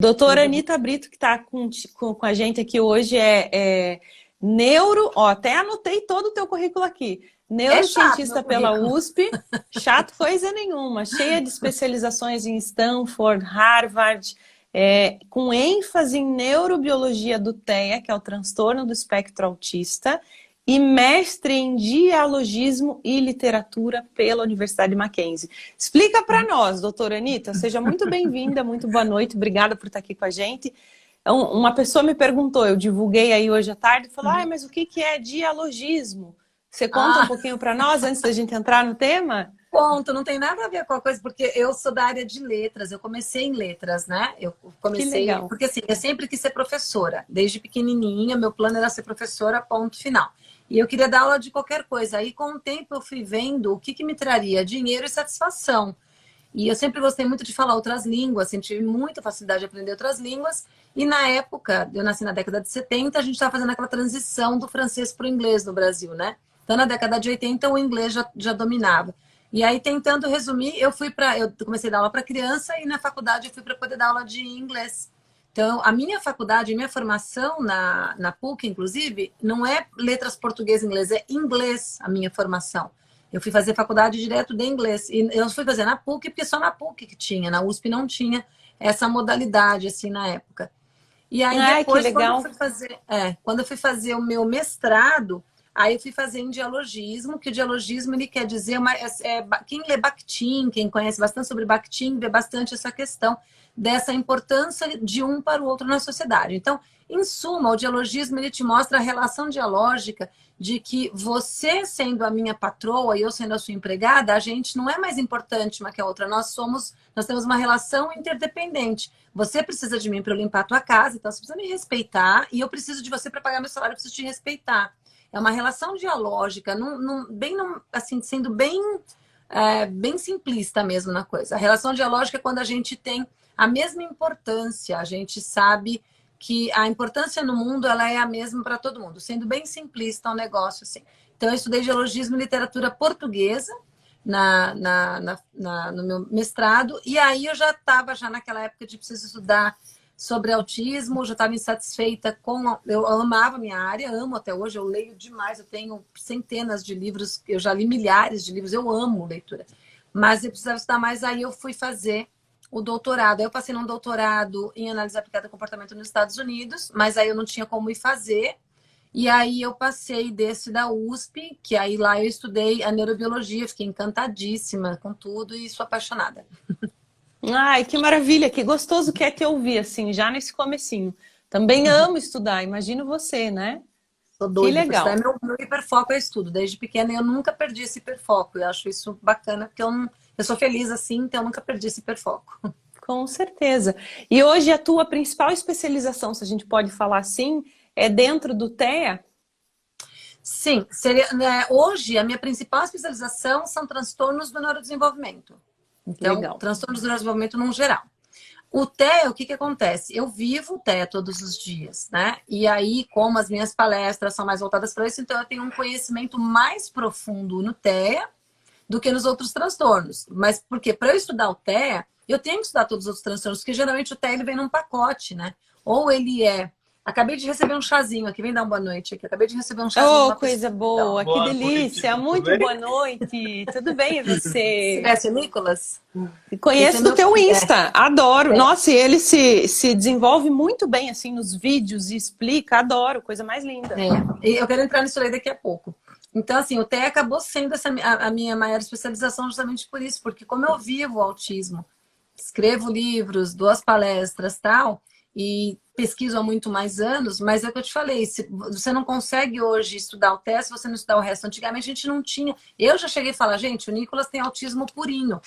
Doutora Anita Brito, que está com a gente aqui hoje, é neuro... Ó, até anotei todo o teu currículo aqui. É chato, Neurocientista meu pela currículo. USP, chato coisa nenhuma, cheia de especializações em Stanford, Harvard, com ênfase em neurobiologia do TEA, que é o transtorno do espectro autista, e mestre em dialogismo e literatura pela Universidade Mackenzie. Explica para nós, doutora Anita, seja muito bem-vinda, muito boa noite, obrigada por estar aqui com a gente. Uma pessoa me perguntou, eu divulguei aí hoje à tarde, falou, mas o que é dialogismo? Você conta um Ah, pouquinho para nós, antes da gente entrar no tema? ponto, não tem nada a ver com a coisa, porque eu sou da área de letras, eu comecei em letras, né? Eu Que comecei, legal. porque assim, eu sempre quis ser professora, desde pequenininha, meu plano era ser professora, ponto final. E eu queria dar aula de qualquer coisa, aí com o tempo eu fui vendo o que me traria dinheiro e satisfação. E eu sempre gostei muito de falar outras línguas, sempre tive muita facilidade de aprender outras línguas. E na época, eu nasci na década de 70, a gente estava fazendo aquela transição do francês para o inglês no Brasil, né? Então, na década de 80, o inglês já dominava. E aí, tentando resumir, eu comecei a dar aula para criança e na faculdade eu fui para poder dar aula de inglês. Então, a minha faculdade, a minha formação na PUC, inclusive, não é letras português e inglês, é inglês a minha formação. Eu fui fazer faculdade direto de inglês. E eu fui fazer na PUC, porque só na PUC que tinha. Na USP não tinha essa modalidade, assim, na época. E aí, Ai, que depois, quando eu legal. fui fazer o meu mestrado, aí eu fui fazer em dialogismo, que o dialogismo, ele quer dizer... quem lê Bakhtin, quem conhece bastante sobre Bakhtin, vê bastante essa questão dessa importância de um para o outro na sociedade. Então, em suma, o dialogismo, ele te mostra a relação dialógica de que você sendo a minha patroa e eu sendo a sua empregada, a gente não é mais importante uma que a outra. Nós temos uma relação interdependente. Você precisa de mim para eu limpar a tua casa, então você precisa me respeitar, e eu preciso de você para pagar meu salário, eu preciso te respeitar. É uma relação dialógica, assim, sendo bem simplista mesmo na coisa. A relação dialógica é quando a gente tem a mesma importância, a gente sabe que a importância no mundo ela é a mesma para todo mundo, sendo bem simplista o negócio assim. Então, eu estudei dialogismo e literatura portuguesa no meu mestrado, e aí eu já estava naquela época de preciso estudar sobre autismo, já estava insatisfeita eu amava minha área, amo até hoje, eu leio demais, eu tenho centenas de livros, eu já li milhares de livros, eu amo leitura, mas eu precisava estudar mais, aí eu fui fazer o doutorado. Aí eu passei num doutorado em análise aplicada ao comportamento nos Estados Unidos, mas aí eu não tinha como ir fazer. E aí eu passei desse da USP, que aí lá eu estudei a neurobiologia, fiquei encantadíssima com tudo e sou apaixonada. Ai, que maravilha, que gostoso que é te ouvir, assim, já nesse comecinho. Também amo estudar, imagino você, né? Sou Que doida para estudar. legal. Meu hiperfoco é estudo. Desde pequena eu nunca perdi esse hiperfoco. Eu acho isso bacana, porque eu sou feliz assim, então eu nunca perdi esse hiperfoco. Com certeza. E hoje a tua principal especialização, se a gente pode falar assim, é dentro do TEA? Sim, seria, né, hoje a minha principal especialização são transtornos do neurodesenvolvimento. Então, Legal. transtornos do neurodesenvolvimento no geral. O TEA, o que acontece? Eu vivo o TEA todos os dias, né? E aí, como as minhas palestras são mais voltadas para isso, então eu tenho um conhecimento mais profundo no TEA do que nos outros transtornos. Mas porque para eu estudar o TEA, eu tenho que estudar todos os outros transtornos, porque geralmente o TEA ele vem num pacote, né? Ou ele é... Acabei de receber um chazinho aqui, vem dar uma boa noite aqui. Acabei de receber um chazinho de Oh, uma pessoa. coisa Então, boa, que Boa noite, delícia, tudo muito bem? boa noite, tudo bem e se você? conhece o Nicolas? Esse é Conheço do meu teu filho. Insta, adoro. Nossa, e ele se desenvolve muito bem assim nos vídeos e explica, adoro, coisa mais linda. E eu quero entrar nisso aí daqui a pouco. Então, assim, o TEA acabou sendo a minha maior especialização justamente por isso, porque como eu vivo o autismo, escrevo livros, dou as palestras tal, e pesquiso há muito mais anos, mas é o que eu te falei, se você não consegue hoje estudar o TEA se você não estudar o resto. Antigamente a gente não tinha. Eu já cheguei a falar, gente, o Nicolas tem autismo purinho.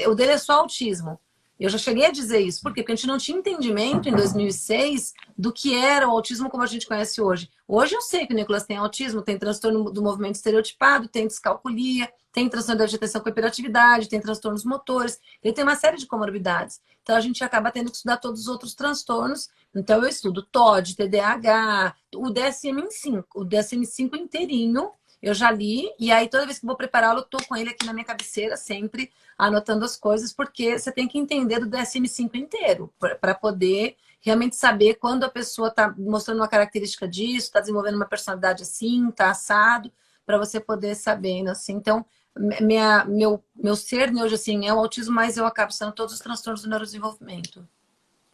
O dele é só autismo. Eu já cheguei a dizer isso. Por quê? Porque a gente não tinha entendimento em 2006 do que era o autismo como a gente conhece hoje. Hoje eu sei que o Nicolas tem autismo, tem transtorno do movimento estereotipado, tem descalculia, tem transtorno de atenção com hiperatividade, tem transtornos motores, ele tem uma série de comorbidades. Então a gente acaba tendo que estudar todos os outros transtornos. Então eu estudo TOD, TDAH, o DSM-5 inteirinho. Eu já li, e aí toda vez que vou prepará-lo, eu tô com ele aqui na minha cabeceira, sempre anotando as coisas, porque você tem que entender do DSM-5 inteiro, para poder realmente saber quando a pessoa está mostrando uma característica disso, está desenvolvendo uma personalidade assim, está assado, para você poder saber, assim. Então, meu ser hoje, assim, é o autismo, mas eu acabo sendo todos os transtornos do neurodesenvolvimento.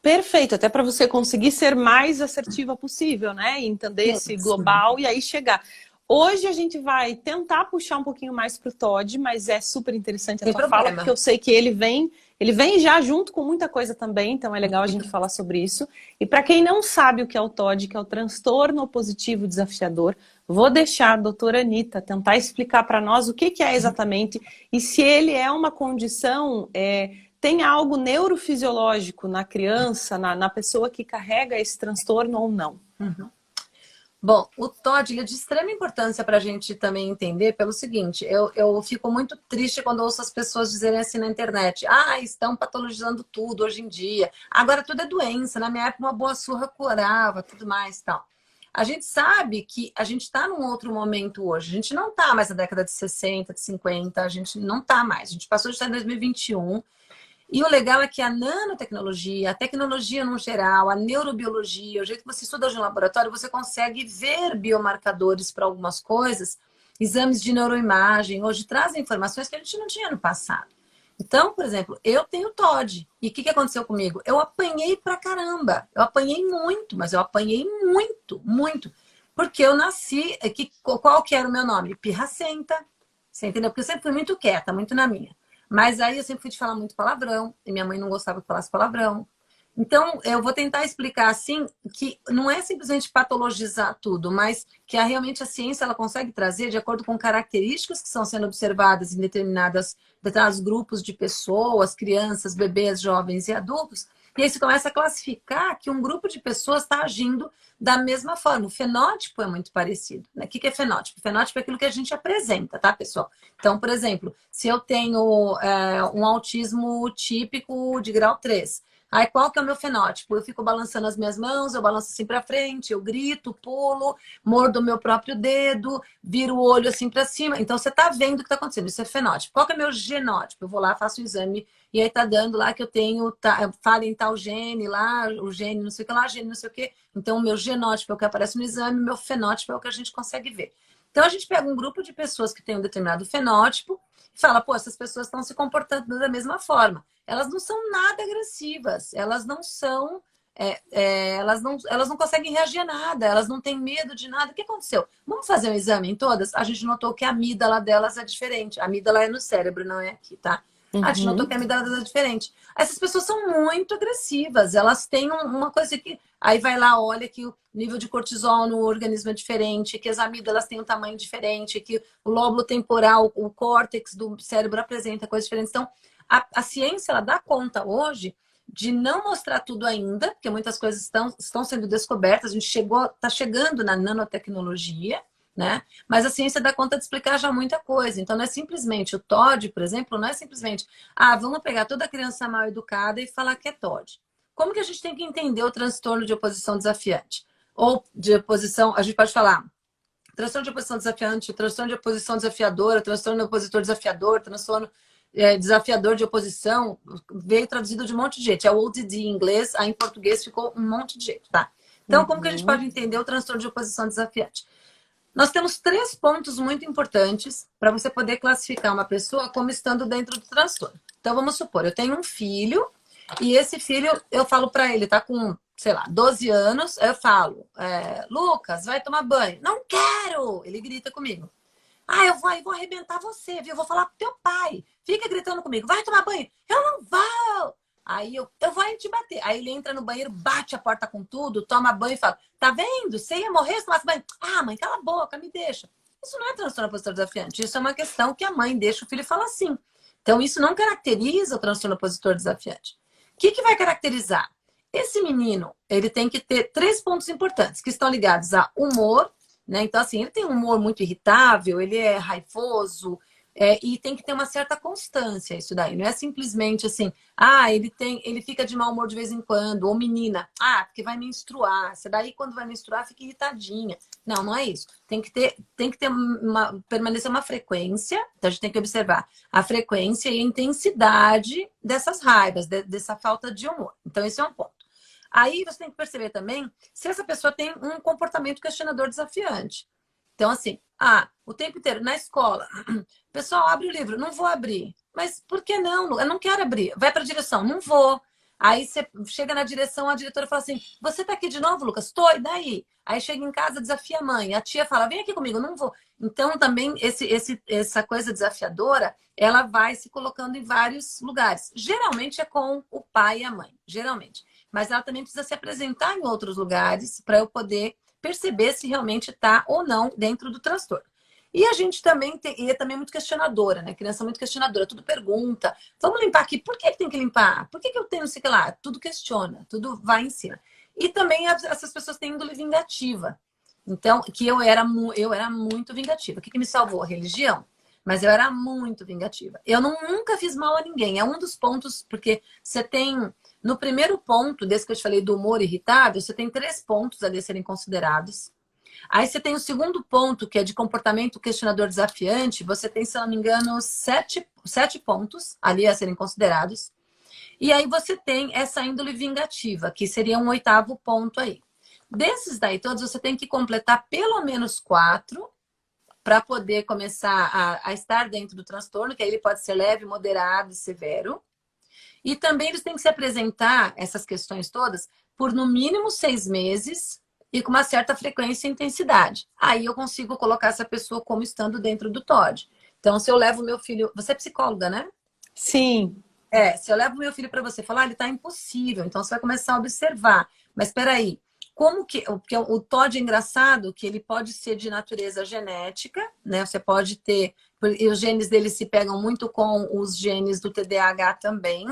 Perfeito, até para você conseguir ser mais assertiva possível, né? E entender esse global e aí chegar. Hoje a gente vai tentar puxar um pouquinho mais para o Todd, mas é super interessante a tua fala, porque eu sei que ele vem já junto com muita coisa também, então é legal a gente falar sobre isso. E para quem não sabe o que é o Todd, que é o transtorno opositivo desafiador, vou deixar a doutora Anitta tentar explicar para nós o que é exatamente e se ele é uma condição... tem algo neurofisiológico na criança, na pessoa que carrega esse transtorno ou não? Uhum. Bom, o TOD ele é de extrema importância para a gente também entender pelo seguinte, eu fico muito triste quando ouço as pessoas dizerem assim na internet, estão patologizando tudo hoje em dia, agora tudo é doença, na minha época uma boa surra curava, tudo mais e tal. A gente sabe que a gente está num outro momento hoje, a gente não está mais na década de 60, de 50, a gente não está mais, a gente passou de estar em 2021, e o legal é que a nanotecnologia, a tecnologia no geral, a neurobiologia, o jeito que você estuda hoje no laboratório, você consegue ver biomarcadores para algumas coisas, exames de neuroimagem, hoje trazem informações que a gente não tinha no passado. Então, por exemplo, eu tenho TOD. E o que aconteceu comigo? Eu apanhei pra caramba. Eu apanhei muito, mas eu apanhei muito, muito. Porque eu nasci... Qual que era o meu nome? Pirracenta. Você entendeu? Porque eu sempre fui muito quieta, muito na minha. Mas aí eu sempre fui de falar muito palavrão, e minha mãe não gostava que falasse palavrão. Então, eu vou tentar explicar assim, que não é simplesmente patologizar tudo, mas que realmente a ciência ela consegue trazer, de acordo com características que estão sendo observadas em determinados grupos de pessoas, crianças, bebês, jovens e adultos, e aí você começa a classificar que um grupo de pessoas está agindo da mesma forma. O fenótipo é muito parecido, né? O que é fenótipo? Fenótipo é aquilo que a gente apresenta, tá, pessoal? Então, por exemplo, se eu tenho um autismo típico de grau 3, aí qual que é o meu fenótipo? Eu fico balançando as minhas mãos, eu balanço assim para frente, eu grito, pulo, mordo o meu próprio dedo, viro o olho assim para cima. Então, você tá vendo o que está acontecendo. Isso é fenótipo. Qual que é o meu genótipo? Eu vou lá, faço o exame e aí tá dando lá que eu tenho, fala em tal gene lá, o gene não sei o que lá, gene não sei o que. Então, o meu genótipo é o que aparece no exame, o meu fenótipo é o que a gente consegue ver. Então, a gente pega um grupo de pessoas que tem um determinado fenótipo e fala, pô, essas pessoas estão se comportando da mesma forma. Elas não são nada agressivas, elas não são... elas não conseguem reagir a nada, elas não têm medo de nada. O que aconteceu? Vamos fazer um exame em todas? A gente notou que a amígdala delas é diferente. A amígdala é no cérebro, não é aqui, tá? A gente notou que a amígdala delas é diferente. Essas pessoas são muito agressivas, elas têm uma coisa que... Aí vai lá, olha que o nível de cortisol no organismo é diferente, que as amígdalas têm um tamanho diferente, que o lóbulo temporal, o córtex do cérebro apresenta coisas diferentes. Então, a ciência, ela dá conta hoje de não mostrar tudo ainda, porque muitas coisas estão sendo descobertas, a gente está chegando na nanotecnologia, né? Mas a ciência dá conta de explicar já muita coisa. Então, não é simplesmente o TOD, por exemplo, não é simplesmente, vamos pegar toda criança mal educada e falar que é TOD. Como que a gente tem que entender o transtorno de oposição desafiante? Ou de oposição, a gente pode falar transtorno de oposição desafiante, transtorno de oposição desafiadora, transtorno de opositor desafiador, transtorno desafiador de oposição, veio traduzido de um monte de jeito. É o ODD em inglês, aí em português ficou um monte de jeito, tá? Então, como que a gente pode entender o transtorno de oposição desafiante? Nós temos 3 pontos muito importantes para você poder classificar uma pessoa como estando dentro do transtorno. Então, vamos supor, eu tenho um filho e esse filho, eu falo para ele, tá com, sei lá, 12 anos, eu falo, Lucas, vai tomar banho. Não quero! Ele grita comigo. Eu vou arrebentar você, viu? Eu vou falar pro teu pai. Fica gritando comigo, vai tomar banho. Eu não vou! Aí eu vou te bater. Aí ele entra no banheiro, bate a porta com tudo, toma banho e fala, tá vendo? Você ia morrer se tomasse banho. Mãe, cala a boca, me deixa. Isso não é transtorno opositor desafiante. Isso é uma questão que a mãe deixa o filho falar assim. Então, isso não caracteriza o transtorno opositor desafiante. O que vai caracterizar? Esse menino, ele tem que ter 3 pontos importantes, que estão ligados a humor, né? Então, assim, ele tem um humor muito irritável, ele é raivoso, E tem que ter uma certa constância isso daí. Não é simplesmente assim, ele fica de mau humor de vez em quando, ou menina, porque vai menstruar. Você daí quando vai menstruar fica irritadinha. Não, não é isso. Tem que ter permanecer uma frequência. Então a gente tem que observar a frequência e a intensidade dessas raivas, dessa falta de humor. Então esse é um ponto. Aí você tem que perceber também se essa pessoa tem um comportamento questionador desafiante. Então, assim, o tempo inteiro, na escola, pessoal, abre o livro, não vou abrir. Mas por que não? Eu não quero abrir. Vai para a direção, não vou. Aí você chega na direção, a diretora fala assim: você tá aqui de novo, Lucas? Tô, e daí? Aí chega em casa, desafia a mãe. A tia fala: vem aqui comigo, não vou. Então, também, essa coisa desafiadora, ela vai se colocando em vários lugares. Geralmente é com o pai e a mãe, geralmente. Mas ela também precisa se apresentar em outros lugares para eu poder perceber se realmente está ou não dentro do transtorno. E a gente também é também muito questionadora, né? Criança muito questionadora, tudo pergunta. Vamos limpar aqui, por que tem que limpar? Por que eu tenho não sei o que lá? Tudo questiona, tudo vai em cima. E também essas pessoas têm índole vingativa. Então, que eu era muito vingativa. O que me salvou? A religião. Mas eu era muito vingativa. Eu nunca fiz mal a ninguém. É um dos pontos, porque você tem... No primeiro ponto, desse que eu te falei do humor irritável, você tem 3 pontos ali a serem considerados. Aí você tem o segundo ponto, que é de comportamento questionador desafiante. Você tem, se não me engano, 7 pontos ali a serem considerados. E aí você tem essa índole vingativa, que seria um 8º ponto aí. Desses daí todos, você tem que completar pelo menos 4 para poder começar a estar dentro do transtorno, que aí ele pode ser leve, moderado e severo. E também eles têm que se apresentar, essas questões todas, por no mínimo 6 meses e com uma certa frequência e intensidade. Aí eu consigo colocar essa pessoa como estando dentro do TOD. Então, se eu levo meu filho... Você é psicóloga, né? Sim. Se eu levo meu filho para você falar, ele está impossível. Então, você vai começar a observar. Mas, espera aí. Porque o TOD é engraçado, que ele pode ser de natureza genética, né? Você pode ter... E os genes dele se pegam muito com os genes do TDAH também.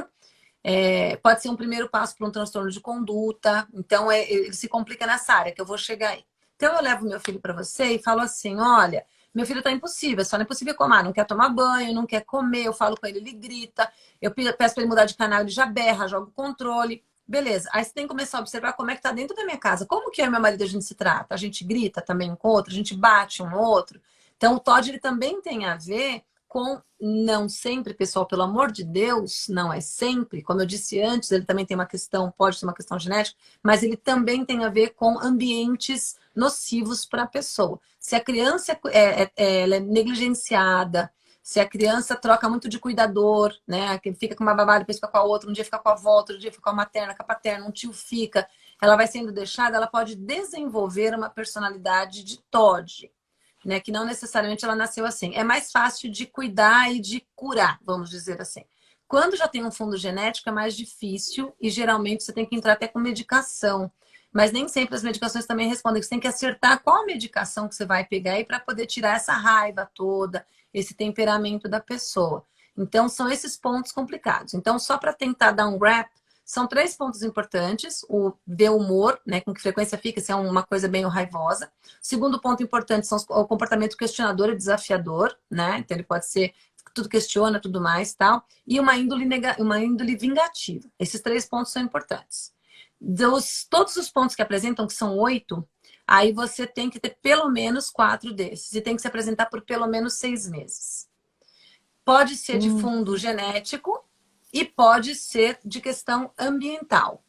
Pode ser um primeiro passo para um transtorno de conduta. Então, ele se complica nessa área, que eu vou chegar aí. Então, eu levo meu filho para você e falo assim, olha, meu filho está impossível, só não é possível comer, não quer tomar banho, não quer comer, eu falo com ele, ele grita, eu peço para ele mudar de canal, ele já berra, joga o controle. Beleza, aí você tem que começar a observar como é que tá dentro da minha casa. Como que eu e meu marido a gente se trata? A gente grita também um com o outro, a gente bate um no outro. Então, o TOD ele também tem a ver com, não sempre, pessoal, pelo amor de Deus, não é sempre. Como eu disse antes, ele também tem uma questão, pode ter uma questão genética, mas ele também tem a ver com ambientes nocivos para a pessoa. Se a criança ela é negligenciada, se a criança troca muito de cuidador, né? Que fica com uma babá, depois fica com a outra, um dia fica com a avó, outro dia fica com a materna, com a paterna, um tio fica, ela vai sendo deixada, ela pode desenvolver uma personalidade de TOD, né? Que não necessariamente ela nasceu assim. É mais fácil de cuidar e de curar, vamos dizer assim. Quando já tem um fundo genético, é mais difícil e geralmente você tem que entrar até com medicação. Mas nem sempre as medicações também respondem. Você tem que acertar qual medicação que você vai pegar aí para poder tirar essa raiva toda, esse temperamento da pessoa. Então, são esses pontos complicados. Então, só para tentar dar um wrap, são 3 pontos importantes. O ver o humor, né, com que frequência fica, se é uma coisa bem raivosa. Segundo ponto importante são o comportamento questionador e desafiador, né? Então, ele pode ser tudo questiona, tudo mais, tal. E uma índole vingativa. Esses 3 pontos são importantes. Todos os pontos que apresentam, que são 8, aí você tem que ter pelo menos 4 desses. E tem que se apresentar por pelo menos 6 meses. Pode ser de fundo genético e pode ser de questão ambiental.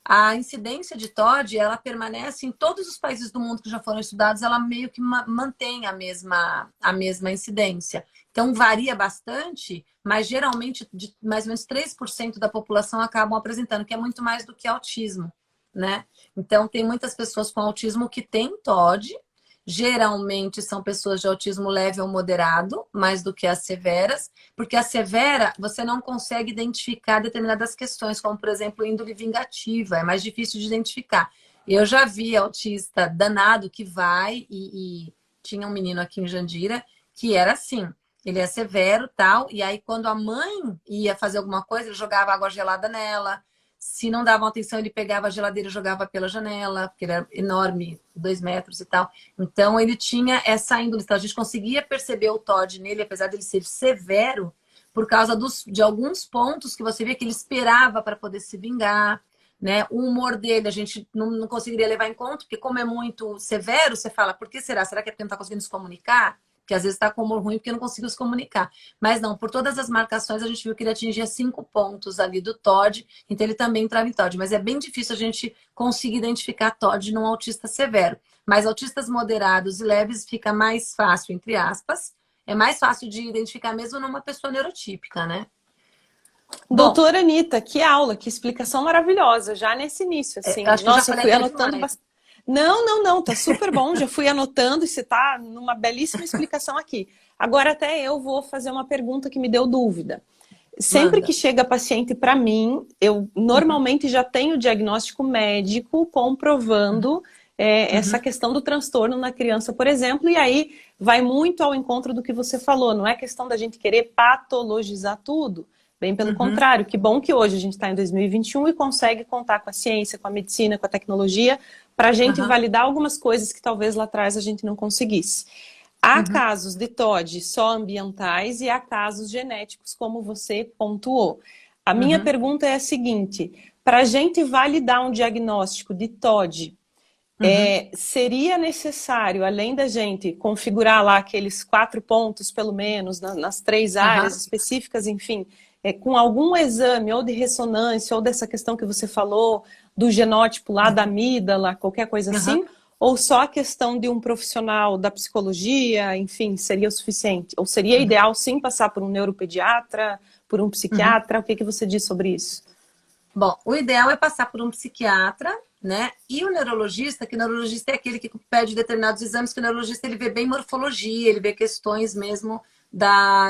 A incidência de TOD, ela permanece em todos os países do mundo que já foram estudados, ela meio que mantém a mesma incidência. Então, varia bastante, mas geralmente de mais ou menos 3% da população acabam apresentando, que é muito mais do que autismo, né? Então, tem muitas pessoas com autismo que têm TOD, geralmente são pessoas de autismo leve ou moderado, mais do que as severas, porque a severa você não consegue identificar determinadas questões, como por exemplo índole vingativa, é mais difícil de identificar. Eu já vi autista danado que vai e tinha um menino aqui em Jandira que era assim, ele é severo tal, e aí quando a mãe ia fazer alguma coisa, ele jogava água gelada nela. Se não davam atenção, ele pegava a geladeira e jogava pela janela, porque ele era enorme, 2 metros e tal. Então, ele tinha essa índole. Então, a gente conseguia perceber o Todd nele, apesar dele ser severo, por causa de alguns pontos que você vê que ele esperava para poder se vingar, né? O humor dele a gente não conseguiria levar em conta, porque como é muito severo, você fala, por que será? Será que é porque não está conseguindo se comunicar? Porque às vezes está com humor ruim porque não conseguiu se comunicar. Mas não, por todas as marcações a gente viu que ele atingia 5 pontos ali do Todd, então ele também entrava em Todd. Mas é bem difícil a gente conseguir identificar Todd num autista severo. Mas autistas moderados e leves fica mais fácil, entre aspas. É mais fácil de identificar mesmo numa pessoa neurotípica, né? Bom, Doutora Anitta, que aula, que explicação maravilhosa, já nesse início, assim. acho que eu já Nossa, eu falei fui até anotando demais. bastante. Não, tá super bom, já fui anotando e você tá numa belíssima explicação aqui. Agora até eu vou fazer uma pergunta que me deu dúvida. Sempre Manda. que chega paciente para mim, eu normalmente já tenho diagnóstico médico comprovando essa questão do transtorno na criança, por exemplo, e aí vai muito ao encontro do que você falou, não é questão da gente querer patologizar tudo, bem pelo contrário, que bom que hoje a gente está em 2021 e consegue contar com a ciência, com a medicina, com a tecnologia, para a gente validar algumas coisas que talvez lá atrás a gente não conseguisse. Há casos de TOD só ambientais e há casos genéticos, como você pontuou. A minha pergunta é a seguinte, para a gente validar um diagnóstico de TOD, seria necessário, além da gente configurar lá aqueles 4 pontos, pelo menos, nas 3 áreas específicas, enfim, com algum exame ou de ressonância ou dessa questão que você falou, do genótipo lá da amígdala, qualquer coisa assim, ou só a questão de um profissional da psicologia, enfim, seria o suficiente? Ou seria ideal sim passar por um neuropediatra, por um psiquiatra? O que você diz sobre isso? Bom, o ideal é passar por um psiquiatra, né? E o neurologista, que o neurologista é aquele que pede determinados exames, que o neurologista ele vê bem morfologia, ele vê questões mesmo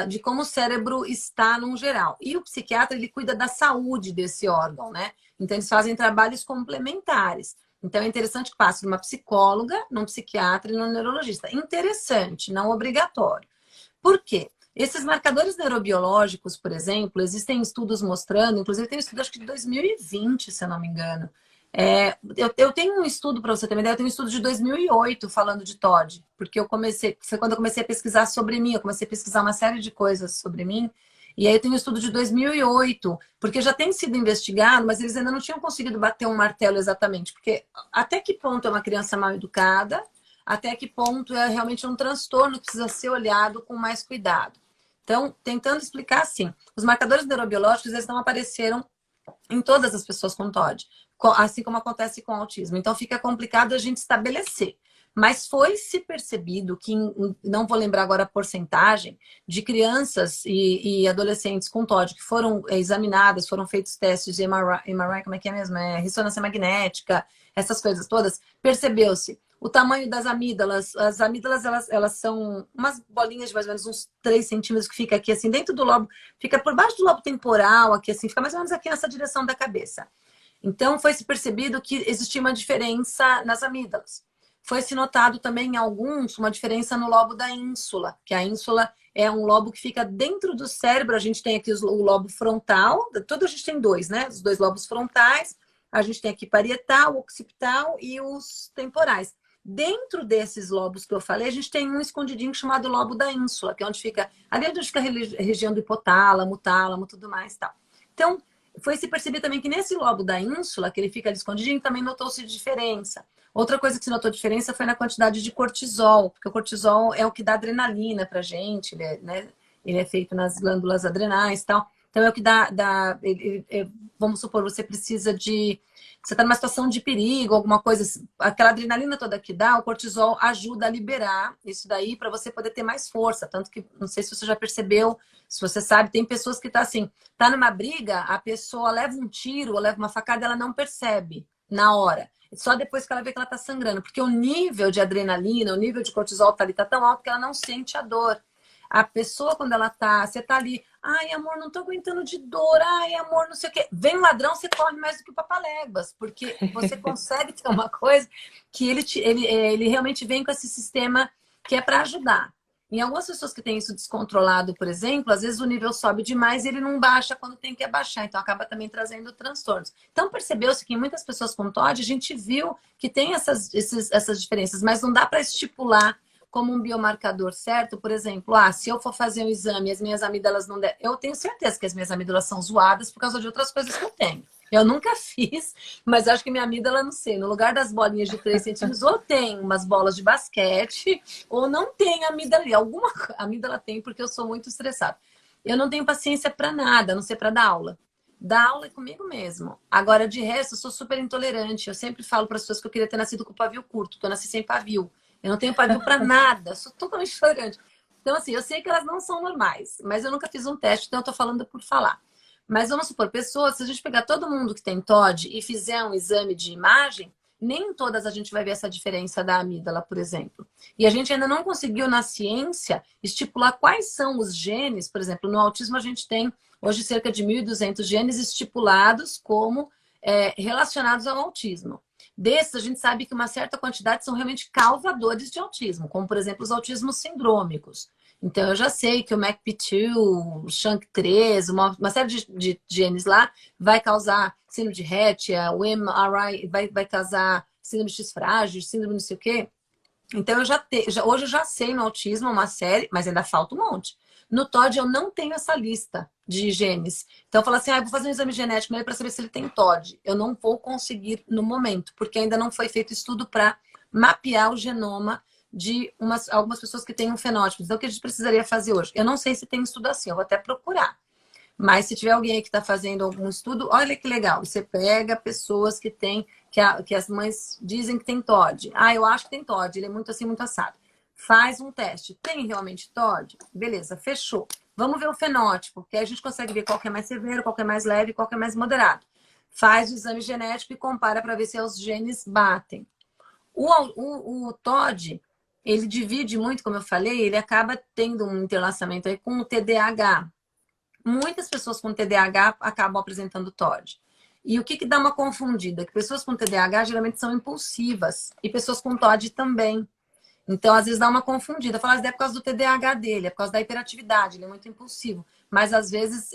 de como o cérebro está num geral. E o psiquiatra, ele cuida da saúde desse órgão, né? Então, eles fazem trabalhos complementares. Então, é interessante que passe numa psicóloga, num psiquiatra e num neurologista. Interessante, não obrigatório. Por quê? Esses marcadores neurobiológicos, por exemplo, existem estudos mostrando, inclusive tem um estudo acho que de 2020, se eu não me engano. Eu tenho um estudo, para você ter uma ideia, eu tenho um estudo de 2008 falando de TOD, porque foi quando eu comecei a pesquisar sobre mim, eu comecei a pesquisar uma série de coisas sobre mim, e aí eu tenho um estudo de 2008, porque já tem sido investigado, mas eles ainda não tinham conseguido bater um martelo exatamente, porque até que ponto é uma criança mal educada, até que ponto é realmente um transtorno que precisa ser olhado com mais cuidado. Então, tentando explicar assim, os marcadores neurobiológicos, eles não apareceram em todas as pessoas com TOD, assim como acontece com autismo. Então, fica complicado a gente estabelecer. Mas foi-se percebido que, não vou lembrar agora a porcentagem, de crianças e adolescentes com TOD que foram examinadas, foram feitos testes de MRI, como é que é mesmo? Ressonância magnética, essas coisas todas, percebeu-se o tamanho das amígdalas. As amígdalas, elas são umas bolinhas de mais ou menos uns 3 centímetros que fica aqui assim, dentro do lobo, fica por baixo do lobo temporal, aqui assim, fica mais ou menos aqui nessa direção da cabeça. Então, foi-se percebido que existia uma diferença nas amígdalas. Foi-se notado também em alguns uma diferença no lobo da ínsula, que a ínsula é um lobo que fica dentro do cérebro. A gente tem aqui o lobo frontal, tudo a gente tem 2, né? Os 2 lobos frontais, a gente tem aqui parietal, occipital e os temporais. Dentro desses lobos que eu falei, a gente tem um escondidinho chamado lobo da ínsula, que é onde fica, ali onde fica a região do hipotálamo, tálamo, tudo mais, tal. Então, foi se perceber também que nesse lobo da ínsula, que ele fica ali escondidinho, também notou-se diferença. Outra coisa que se notou diferença foi na quantidade de cortisol, porque o cortisol é o que dá adrenalina pra gente, ele é feito nas glândulas adrenais e tal. Então, é o que vamos supor, você precisa de... Você está numa situação de perigo, alguma coisa, aquela adrenalina toda que dá, o cortisol ajuda a liberar isso daí para você poder ter mais força. Tanto que, não sei se você já percebeu, se você sabe, tem pessoas que tá numa briga, a pessoa leva um tiro ou leva uma facada, ela não percebe na hora. Só depois que ela vê que ela tá sangrando. Porque o nível de adrenalina, o nível de cortisol tá tão alto que ela não sente a dor. A pessoa, quando você tá ali, ai, amor, não tô aguentando de dor, ai, amor, não sei o quê. Vem um ladrão, você corre mais do que o papaléguas, porque você consegue ter uma coisa que ele realmente vem com esse sistema que é para ajudar. Em algumas pessoas que têm isso descontrolado, por exemplo, às vezes o nível sobe demais e ele não baixa quando tem que abaixar. Então, acaba também trazendo transtornos. Então, percebeu-se que em muitas pessoas com TOD, a gente viu que tem essas diferenças, mas não dá para estipular como um biomarcador certo. Por exemplo, se eu for fazer um exame e as minhas amígdalas não der... Eu tenho certeza que as minhas amígdalas são zoadas por causa de outras coisas que eu tenho. Eu nunca fiz, mas acho que minha amígdala, não sei, no lugar das bolinhas de 3 centímetros, ou tem umas bolas de basquete, ou não tem amígdala ali. Alguma amígdala tem, porque eu sou muito estressada. Eu não tenho paciência para nada, a não ser para dar aula. Dar aula é comigo mesmo. Agora, de resto, eu sou super intolerante. Eu sempre falo para as pessoas que eu queria ter nascido com pavio curto, porque eu nasci sem pavio. Eu não tenho pavio para nada, sou totalmente intolerante. Então, assim, eu sei que elas não são normais, mas eu nunca fiz um teste, então eu tô falando por falar. Mas vamos supor, pessoas, se a gente pegar todo mundo que tem TOD e fizer um exame de imagem, nem em todas a gente vai ver essa diferença da amígdala, por exemplo. E a gente ainda não conseguiu, na ciência, estipular quais são os genes. Por exemplo, no autismo a gente tem hoje cerca de 1.200 genes estipulados como relacionados ao autismo. Desses, a gente sabe que uma certa quantidade são realmente causadores de autismo, como, por exemplo, os autismos sindrômicos. Então, eu já sei que o MACP2, o SHANK3, uma série de genes lá vai causar síndrome de Rett, o MRI vai causar síndrome de X frágil, síndrome não sei o quê. Então, hoje eu já sei no autismo uma série, mas ainda falta um monte. No TOD, eu não tenho essa lista de genes. Então, eu falo assim, eu vou fazer um exame genético nele para saber se ele tem TOD. Eu não vou conseguir no momento, porque ainda não foi feito estudo para mapear o genoma de algumas pessoas que têm um fenótipo. Então, o que a gente precisaria fazer hoje? Eu não sei se tem estudo assim, eu vou até procurar. Mas se tiver alguém aí que está fazendo algum estudo, olha que legal. Você pega pessoas que têm, que as mães dizem que tem TOD. Eu acho que tem TOD, ele é muito assim, muito assado. Faz um teste. Tem realmente TOD? Beleza, fechou. Vamos ver o fenótipo, que aí a gente consegue ver qual que é mais severo, qual que é mais leve, qual que é mais moderado. Faz o exame genético e compara para ver se os genes batem. O TOD, ele divide muito, como eu falei, ele acaba tendo um interlaçamento aí com o TDAH. Muitas pessoas com TDAH acabam apresentando TOD. E o que dá uma confundida? Que pessoas com TDAH geralmente são impulsivas e pessoas com TOD também. Então, às vezes dá uma confundida. Fala, é por causa do TDAH dele, é por causa da hiperatividade, ele é muito impulsivo. Mas, às vezes,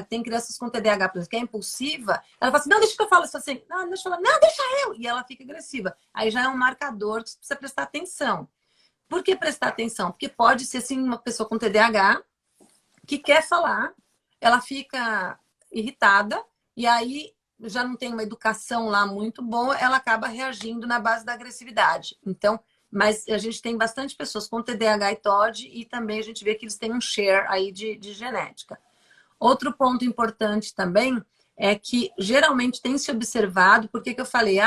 tem crianças com TDAH, por exemplo, que é impulsiva, ela fala assim, não, deixa que eu falo isso assim. Não, deixa eu falar, não, deixa eu. E ela fica agressiva. Aí já é um marcador que você precisa prestar atenção. Por que prestar atenção? Porque pode ser, sim, uma pessoa com TDAH que quer falar, ela fica irritada, e aí já não tem uma educação lá muito boa, ela acaba reagindo na base da agressividade. Então, mas a gente tem bastante pessoas com TDAH e TOD e também a gente vê que eles têm um share aí de genética. Outro ponto importante também é que geralmente tem se observado, por que eu falei,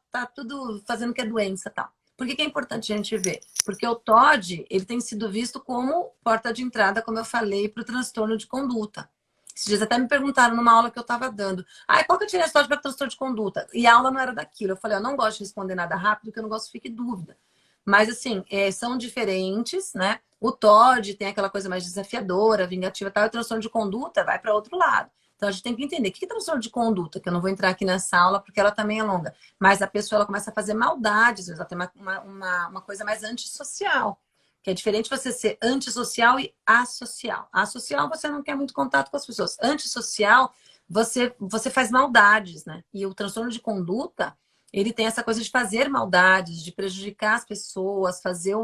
tá tudo fazendo que é doença e tal. Por que é importante a gente ver? Porque o TOD, ele tem sido visto como porta de entrada, como eu falei, para o transtorno de conduta. Esses dias até me perguntaram numa aula que eu estava dando. Qual que eu tirei a TOD para transtorno de conduta? E a aula não era daquilo. Eu falei, eu não gosto de responder nada rápido, porque eu não gosto que fique dúvida. Mas, assim, são diferentes, né? O TOD tem aquela coisa mais desafiadora, vingativa e tal, e o transtorno de conduta vai para outro lado. Então, a gente tem que entender o que é transtorno de conduta, que eu não vou entrar aqui nessa aula porque ela também é longa. Mas a pessoa ela começa a fazer maldades, ela tem uma coisa mais antissocial. Que é diferente você ser antissocial e asocial. Asocial, você não quer muito contato com as pessoas. Antissocial, você faz maldades, né? E o transtorno de conduta, ele tem essa coisa de fazer maldades, de prejudicar as pessoas, fazer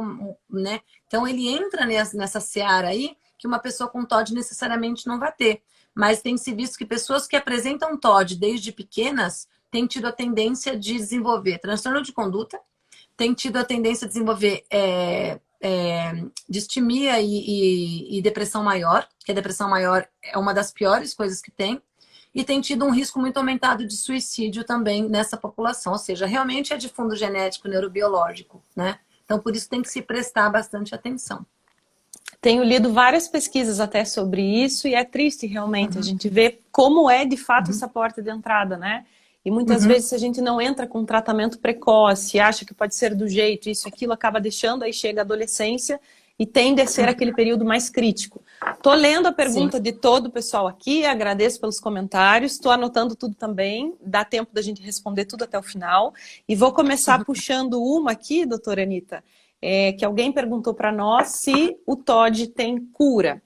né? Então, ele entra nessa seara aí que uma pessoa com TOD necessariamente não vai ter. Mas tem se visto que pessoas que apresentam TOD desde pequenas têm tido a tendência de desenvolver transtorno de conduta, têm tido a tendência de desenvolver distimia e depressão maior, que a depressão maior é uma das piores coisas que tem, e tem tido um risco muito aumentado de suicídio também nessa população. Ou seja, realmente é de fundo genético, neurobiológico, né? Então, por isso tem que se prestar bastante atenção. Tenho lido várias pesquisas até sobre isso e é triste realmente a gente ver como é de fato essa porta de entrada, né? E muitas vezes se a gente não entra com um tratamento precoce, acha que pode ser do jeito, isso, aquilo, acaba deixando, aí chega a adolescência e tende a ser aquele período mais crítico. Tô lendo a pergunta de todo o pessoal aqui, agradeço pelos comentários, estou anotando tudo também, dá tempo da gente responder tudo até o final. E vou começar puxando uma aqui, doutora Anita, que alguém perguntou para nós se o TOD tem cura.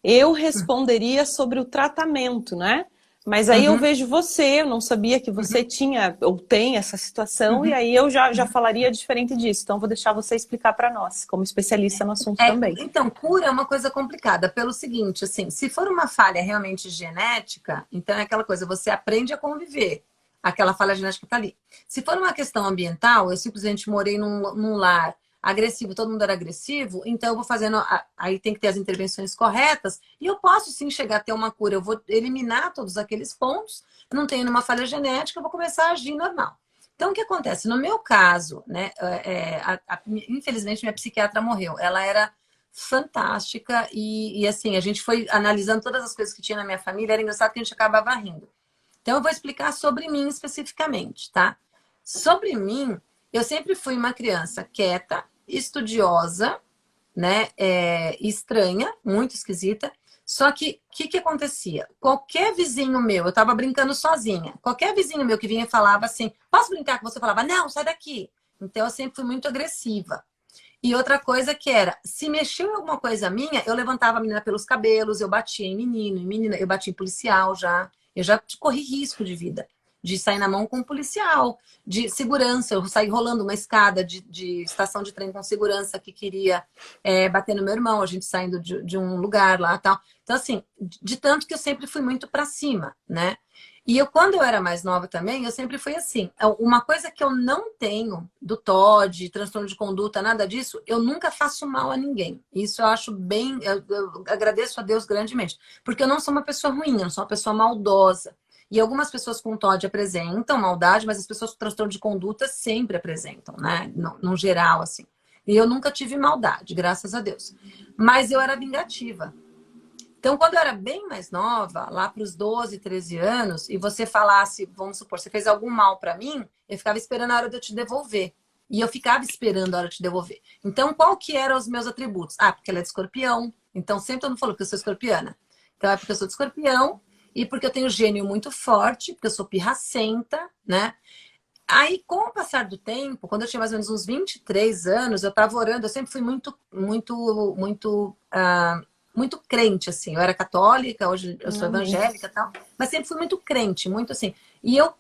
Eu responderia sobre o tratamento, né? Mas aí eu vejo você, eu não sabia que você tinha ou tem essa situação, e aí eu já falaria diferente disso. Então, vou deixar você explicar para nós, como especialista no assunto também. Então, cura é uma coisa complicada, pelo seguinte, assim, se for uma falha realmente genética, então é aquela coisa, você aprende a conviver. Aquela falha genética está ali. Se for uma questão ambiental, eu simplesmente morei num lar agressivo, todo mundo era agressivo, então eu vou fazendo, aí tem que ter as intervenções corretas, e eu posso sim chegar a ter uma cura, eu vou eliminar todos aqueles pontos, não tenho nenhuma falha genética, eu vou começar a agir normal. Então, o que acontece? No meu caso, né, infelizmente minha psiquiatra morreu, ela era fantástica e assim, a gente foi analisando todas as coisas que tinha na minha família, era engraçado que a gente acabava rindo. Então, eu vou explicar sobre mim especificamente, tá? Sobre mim, eu sempre fui uma criança quieta, estudiosa, né? Estranha, muito esquisita. Só que o que acontecia? Qualquer vizinho meu, eu tava brincando sozinha. Qualquer vizinho meu que vinha e falava assim: posso brincar com você? Eu falava: não, sai daqui. Então eu sempre fui muito agressiva. E outra coisa que era, se mexeu em alguma coisa minha, eu levantava a menina pelos cabelos, eu batia em menino, em menina, eu batia em policial já. Eu já corri risco de vida, de sair na mão com um policial, de segurança. Eu saí rolando uma escada de estação de trem com segurança que queria bater no meu irmão, a gente saindo de um lugar lá e tal. Então, assim, de tanto que eu sempre fui muito pra cima, né? E eu, quando eu era mais nova também, eu sempre fui assim. Uma coisa que eu não tenho do TOD, transtorno de conduta, nada disso, eu nunca faço mal a ninguém. Isso eu acho bem, eu agradeço a Deus grandemente. Porque eu não sou uma pessoa ruim, eu não sou uma pessoa maldosa. E algumas pessoas com TOD apresentam maldade, mas as pessoas com transtorno de conduta sempre apresentam, né? No geral, assim. E eu nunca tive maldade, graças a Deus. Mas eu era vingativa. Então, quando eu era bem mais nova, lá para os 12, 13 anos, e você falasse, vamos supor, você fez algum mal para mim, eu ficava esperando a hora de eu te devolver. E eu ficava esperando a hora de te devolver. Então, qual que eram os meus atributos? Ah, porque ela é de escorpião. Então, sempre todo mundo falou que eu sou escorpiana. Então, é porque eu sou de escorpião e porque eu tenho gênio muito forte, porque eu sou pirracenta, né? Aí, com o passar do tempo, quando eu tinha mais ou menos uns 23 anos, eu estava orando, eu sempre fui muito crente, assim. Eu era católica, hoje eu sou evangélica e tal, mas sempre fui muito crente, muito assim. E eu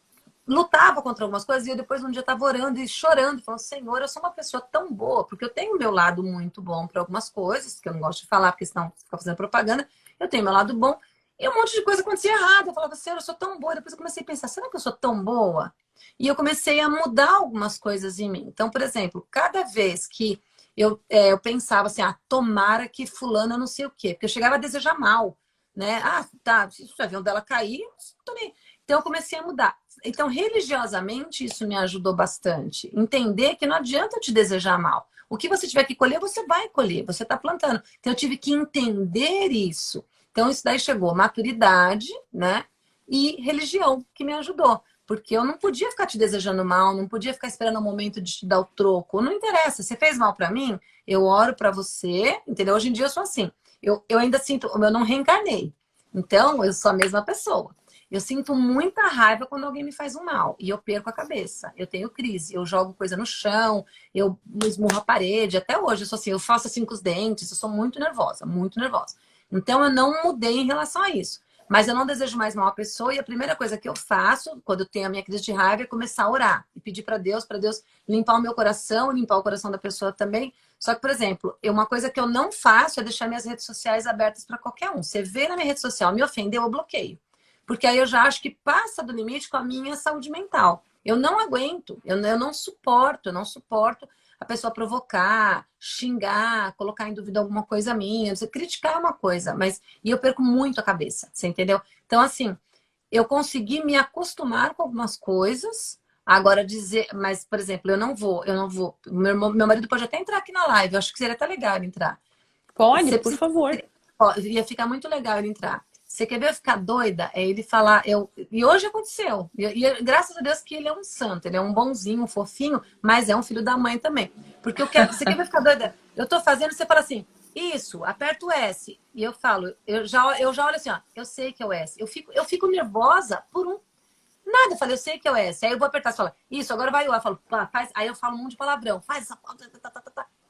lutava contra algumas coisas e eu depois um dia estava orando e chorando, falando: Senhor, eu sou uma pessoa tão boa, porque eu tenho o meu lado muito bom para algumas coisas, que eu não gosto de falar, porque senão fica fazendo propaganda. Eu tenho meu lado bom e um monte de coisa acontecia errada. Eu falava: Senhor, eu sou tão boa. Depois eu comecei a pensar: será que eu sou tão boa? E eu comecei a mudar algumas coisas em mim. Então, por exemplo, cada vez que eu pensava assim: ah, tomara que fulana não sei o quê. Porque eu chegava a desejar mal, né? Ah, tá, se o avião dela cair, eu também. Então, eu comecei a mudar. Então, religiosamente, isso me ajudou bastante. Entender que não adianta eu te desejar mal. O que você tiver que colher, você vai colher. Você está plantando. Então, eu tive que entender isso. Então, isso daí chegou maturidade, né? E religião, que me ajudou. Porque eu não podia ficar te desejando mal, não podia ficar esperando o momento de te dar o troco. Não interessa, você fez mal pra mim, eu oro pra você, entendeu? Hoje em dia eu sou assim. Eu ainda sinto, eu não reencarnei. Então, eu sou a mesma pessoa. Eu sinto muita raiva quando alguém me faz um mal. E eu perco a cabeça. Eu tenho crise. Eu jogo coisa no chão, eu esmurro a parede. Até hoje eu sou assim, eu faço assim com os dentes. Eu sou muito nervosa, muito nervosa. Então, eu não mudei em relação a isso. Mas eu não desejo mais mal a pessoa e a primeira coisa que eu faço quando eu tenho a minha crise de raiva é começar a orar e pedir para Deus limpar o meu coração, limpar o coração da pessoa também. Só que, por exemplo, uma coisa que eu não faço é deixar minhas redes sociais abertas para qualquer um. Você vê na minha rede social, me ofendeu, eu bloqueio. Porque aí eu já acho que passa do limite com a minha saúde mental. Eu não aguento, eu não suporto a pessoa provocar, xingar, colocar em dúvida alguma coisa minha, você criticar uma coisa, e eu perco muito a cabeça, você entendeu? Então, assim, eu consegui me acostumar com algumas coisas, agora dizer, mas, por exemplo, eu não vou, meu marido pode até entrar aqui na live, eu acho que seria até legal ele entrar. Pode, por favor. Ia ficar muito legal ele entrar. Você quer ver eu ficar doida? É ele falar... E hoje aconteceu. Graças a Deus que ele é um santo. Ele é um bonzinho, um fofinho, mas é um filho da mãe também. Porque você quer ver eu ficar doida? Eu tô fazendo, você fala assim, isso, aperta o S. E eu falo, eu já olho assim, ó, eu sei que é o S. Eu fico nervosa por um... Nada, eu falei, eu sei que é o S. Aí eu vou apertar, você fala, isso, agora vai o A. Eu falo, pá, faz... Aí eu falo um monte de palavrão. Faz essa...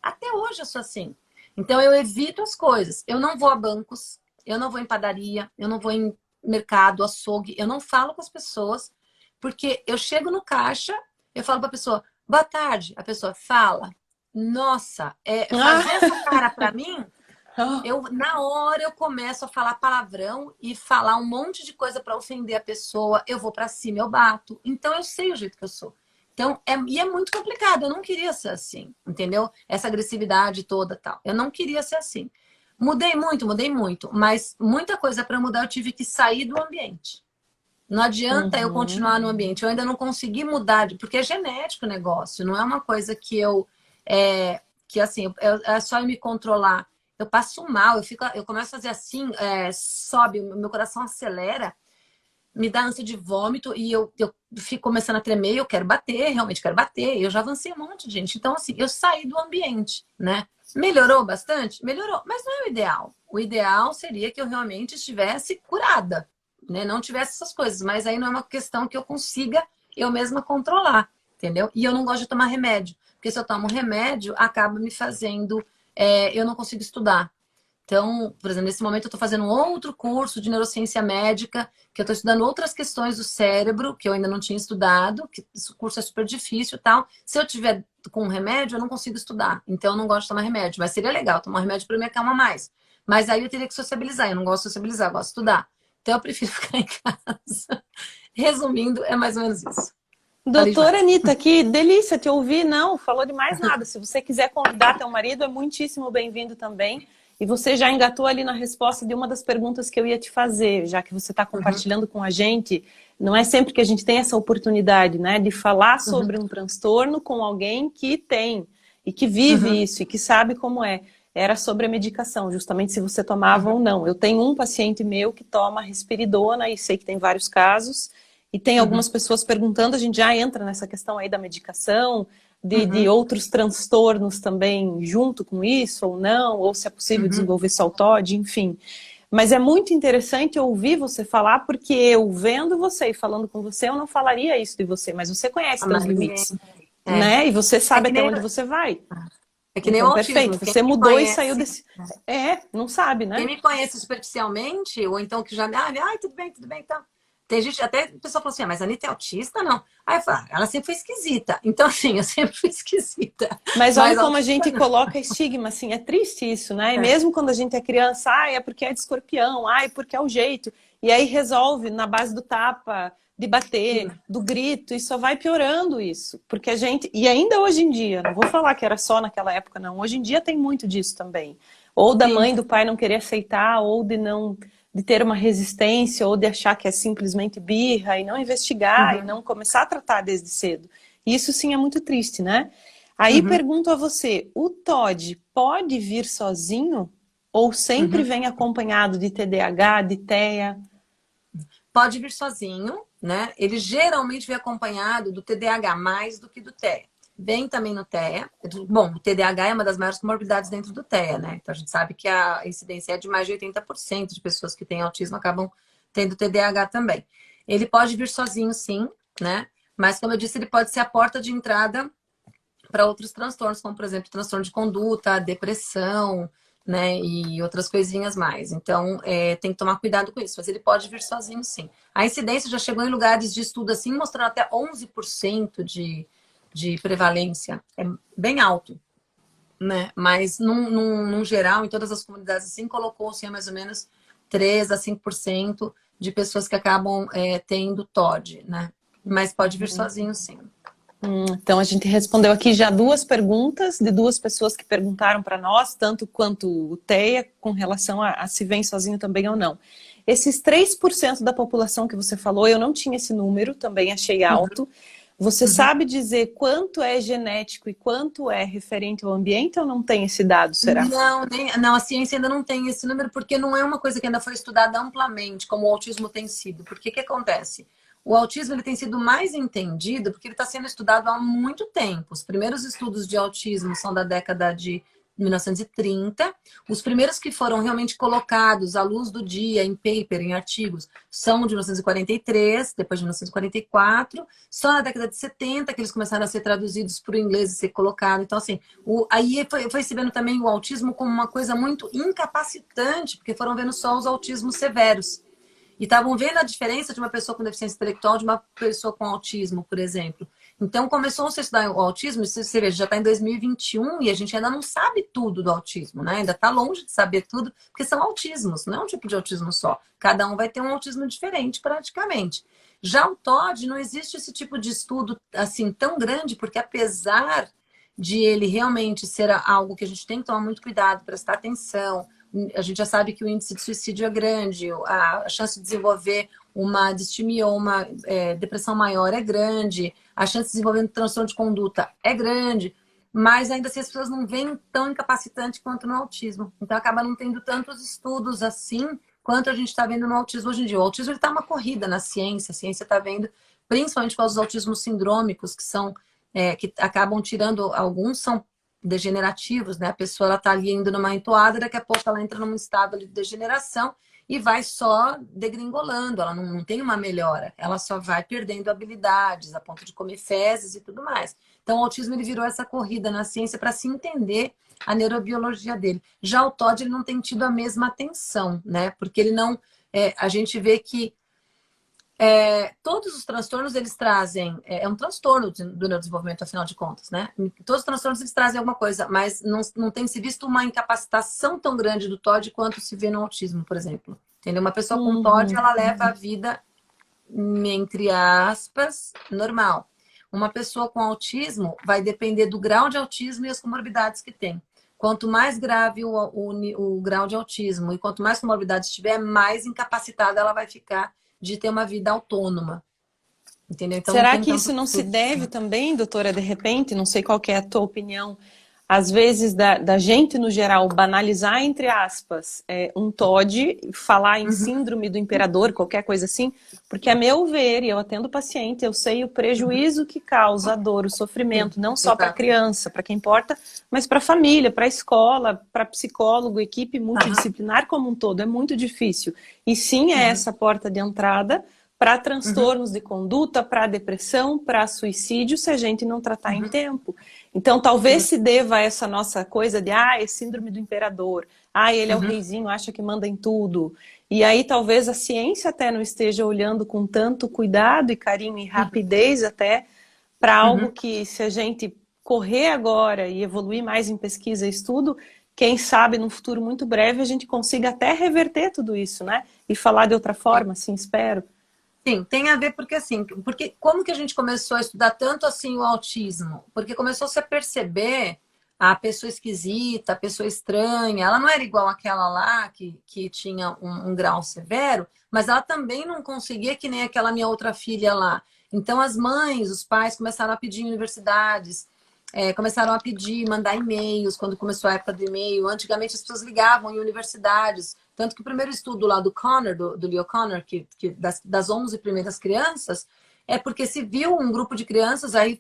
Até hoje eu sou assim. Então eu evito as coisas. Eu não vou a bancos, eu não vou em padaria, eu não vou em mercado, açougue, eu não falo com as pessoas, porque eu chego no caixa, eu falo para a pessoa, boa tarde, a pessoa fala, nossa, fazer essa cara para mim, na hora eu começo a falar palavrão e falar um monte de coisa para ofender a pessoa, eu vou para cima, eu bato. Então eu sei o jeito que eu sou. Então, e é muito complicado, eu não queria ser assim, entendeu? Essa agressividade toda tal. Eu não queria ser assim. Mudei muito, mas muita coisa para mudar eu tive que sair do ambiente. Não adianta eu continuar no ambiente, eu ainda não consegui mudar, porque é genético o negócio, não é uma coisa que que assim, é só eu me controlar. Eu passo mal, eu começo a fazer assim, sobe, o meu coração acelera, me dá ânsia de vômito e eu fico começando a tremer, eu quero bater, realmente quero bater. Eu já avancei um monte de gente. Então, assim, eu saí do ambiente, né? Melhorou bastante? Melhorou, mas não é o ideal. O ideal seria que eu realmente estivesse curada, né? Não tivesse essas coisas, mas aí não é uma questão que eu consiga eu mesma controlar, entendeu? E eu não gosto de tomar remédio, porque se eu tomo remédio, acaba me fazendo, eu não consigo estudar. Então, por exemplo, nesse momento eu estou fazendo um outro curso de neurociência médica, que eu estou estudando outras questões do cérebro, que eu ainda não tinha estudado, que esse curso é super difícil e tal. Se eu tiver com remédio, eu não consigo estudar. Então, eu não gosto de tomar remédio. Mas seria legal tomar remédio para me acalmar mais. Mas aí eu teria que sociabilizar. Eu não gosto de sociabilizar, eu gosto de estudar. Então, eu prefiro ficar em casa. Resumindo, é mais ou menos isso. Doutora Anitta, que delícia te ouvir. Não, falou de mais nada. Se você quiser convidar teu marido, é muitíssimo bem-vindo também. E você já engatou ali na resposta de uma das perguntas que eu ia te fazer, já que você está compartilhando com a gente. Não é sempre que a gente tem essa oportunidade, né, de falar sobre um transtorno com alguém que tem e que vive isso e que sabe como é. Era sobre a medicação, justamente se você tomava ou não. Eu tenho um paciente meu que toma risperidona e sei que tem vários casos. E tem algumas pessoas perguntando, a gente já entra nessa questão aí da medicação, de outros transtornos também junto com isso ou não, ou se é possível desenvolver só o TOD, enfim. Mas é muito interessante ouvir você falar, porque eu vendo você e falando com você, eu não falaria isso de você, mas você conhece seus limites, né? E você sabe até onde você vai. É que nem o autismo. Perfeito, você mudou e saiu desse... não sabe, né? Quem me conhece superficialmente, ou então que já me... Ai, tudo bem, então... Tem gente, até a pessoa falou assim, mas a Anitta é autista? Não. Aí eu falo, ela sempre foi esquisita. Então, assim, eu sempre fui esquisita. Mas olha como a gente coloca estigma, assim, é triste isso, né? E mesmo quando a gente é criança, é porque é de escorpião, é porque é o jeito. E aí resolve na base do tapa, de bater, do grito, e só vai piorando isso. Porque a gente, e ainda hoje em dia, não vou falar que era só naquela época, não. Hoje em dia tem muito disso também. Ou da mãe, do pai não querer aceitar, ou de ter uma resistência ou de achar que é simplesmente birra e não investigar e não começar a tratar desde cedo. Isso sim é muito triste, né? Aí pergunto a você, o TOD pode vir sozinho ou sempre vem acompanhado de TDAH, de TEA? Pode vir sozinho, né? Ele geralmente vem acompanhado do TDAH mais do que do TEA. Vem também no TEA. Bom, o TDAH é uma das maiores comorbidades dentro do TEA, né? Então a gente sabe que a incidência é de mais de 80% de pessoas que têm autismo acabam tendo TDAH também. Ele pode vir sozinho, sim, né? Mas, como eu disse, ele pode ser a porta de entrada para outros transtornos, como, por exemplo, transtorno de conduta, depressão, né? E outras coisinhas mais. Então, tem que tomar cuidado com isso. Mas ele pode vir sozinho, sim. A incidência já chegou em lugares de estudo assim, mostrando até 11% de prevalência, é bem alto, né? Mas num geral, em todas as comunidades assim, colocou-se mais ou menos 3 a 5% de pessoas que acabam tendo TOD, né? Mas pode vir sozinho, sim. Então a gente respondeu aqui já 2 perguntas de 2 pessoas que perguntaram para nós, tanto quanto o TEA, com relação a se vem sozinho também ou não. Esses 3% da população que você falou, eu não tinha esse número, também achei alto. Você sabe dizer quanto é genético e quanto é referente ao ambiente ou não tem esse dado, será? Não, a ciência ainda não tem esse número porque não é uma coisa que ainda foi estudada amplamente, como o autismo tem sido. Porque que acontece? O autismo ele tem sido mais entendido porque ele está sendo estudado há muito tempo. Os primeiros estudos de autismo são da década de 1930. Os primeiros que foram realmente colocados à luz do dia, em paper, em artigos, são de 1943, depois de 1944. Só na década de 70 que eles começaram a ser traduzidos para o inglês e ser colocados. Então, assim, aí foi se vendo também o autismo como uma coisa muito incapacitante, porque foram vendo só os autismos severos. E estavam vendo a diferença de uma pessoa com deficiência intelectual de uma pessoa com autismo, por exemplo. Então, começou a se estudar o autismo, você veja, já está em 2021 e a gente ainda não sabe tudo do autismo, né? Ainda está longe de saber tudo, porque são autismos, não é um tipo de autismo só. Cada um vai ter um autismo diferente, praticamente. Já o TOD, não existe esse tipo de estudo assim tão grande, porque apesar de ele realmente ser algo que a gente tem que tomar muito cuidado, prestar atenção, a gente já sabe que o índice de suicídio é grande, a chance de desenvolver uma distimia ou uma depressão maior é grande, a chance de desenvolver um transtorno de conduta é grande, mas ainda assim as pessoas não veem tão incapacitante quanto no autismo. Então acaba não tendo tantos estudos assim quanto a gente está vendo no autismo hoje em dia. O autismo está uma corrida na ciência, a ciência está vendo, principalmente com os autismos sindrômicos, que são que acabam tirando, alguns são degenerativos, né? A pessoa ela tá ali indo numa entoada, daqui a pouco ela entra num estado de degeneração e vai só degringolando, ela não tem uma melhora, ela só vai perdendo habilidades a ponto de comer fezes e tudo mais. Então o autismo ele virou essa corrida na ciência para se entender a neurobiologia dele. Já o TOD ele não tem tido a mesma atenção, né? Porque ele não, a gente vê que todos os transtornos eles trazem, um transtorno do neurodesenvolvimento, afinal de contas, né? Todos os transtornos eles trazem alguma coisa, mas não tem se visto uma incapacitação tão grande do TOD quanto se vê no autismo, por exemplo. Entendeu? Uma pessoa com TOD, ela leva a vida, entre aspas, normal. Uma pessoa com autismo vai depender do grau de autismo e as comorbidades que tem. Quanto mais grave o grau de autismo e quanto mais comorbidades tiver, mais incapacitada ela vai ficar de ter uma vida autônoma. Entendeu? Então, será que isso não se deve também, doutora, de repente, não sei qual que é a tua opinião, às vezes da gente, no geral, banalizar, entre aspas, um TOD, falar em síndrome do imperador, qualquer coisa assim, porque a meu ver, e eu atendo paciente, eu sei o prejuízo que causa a dor, o sofrimento, não só para a criança, para quem importa, mas para a família, para a escola, para psicólogo, equipe multidisciplinar como um todo, é muito difícil. E sim, é essa porta de entrada para transtornos de conduta, para depressão, para suicídio, se a gente não tratar em tempo. Então, talvez se deva a essa nossa coisa de, é síndrome do imperador, ele é o reizinho, acha que manda em tudo. E aí, talvez a ciência até não esteja olhando com tanto cuidado e carinho e rapidez até para algo que, se a gente correr agora e evoluir mais em pesquisa e estudo, quem sabe, num futuro muito breve, a gente consiga até reverter tudo isso, né? E falar de outra forma, assim, espero. Sim, tem a ver porque como que a gente começou a estudar tanto assim o autismo? Porque começou-se a perceber a pessoa esquisita, a pessoa estranha, ela não era igual àquela lá que tinha um grau severo, mas ela também não conseguia que nem aquela minha outra filha lá. Então as mães, os pais começaram a pedir em universidades, começaram a pedir, mandar e-mails, quando começou a época do e-mail. Antigamente as pessoas ligavam em universidades. Tanto que o primeiro estudo lá do Connor, do Leo Connor, das 11 primeiras crianças, é porque se viu um grupo de crianças, aí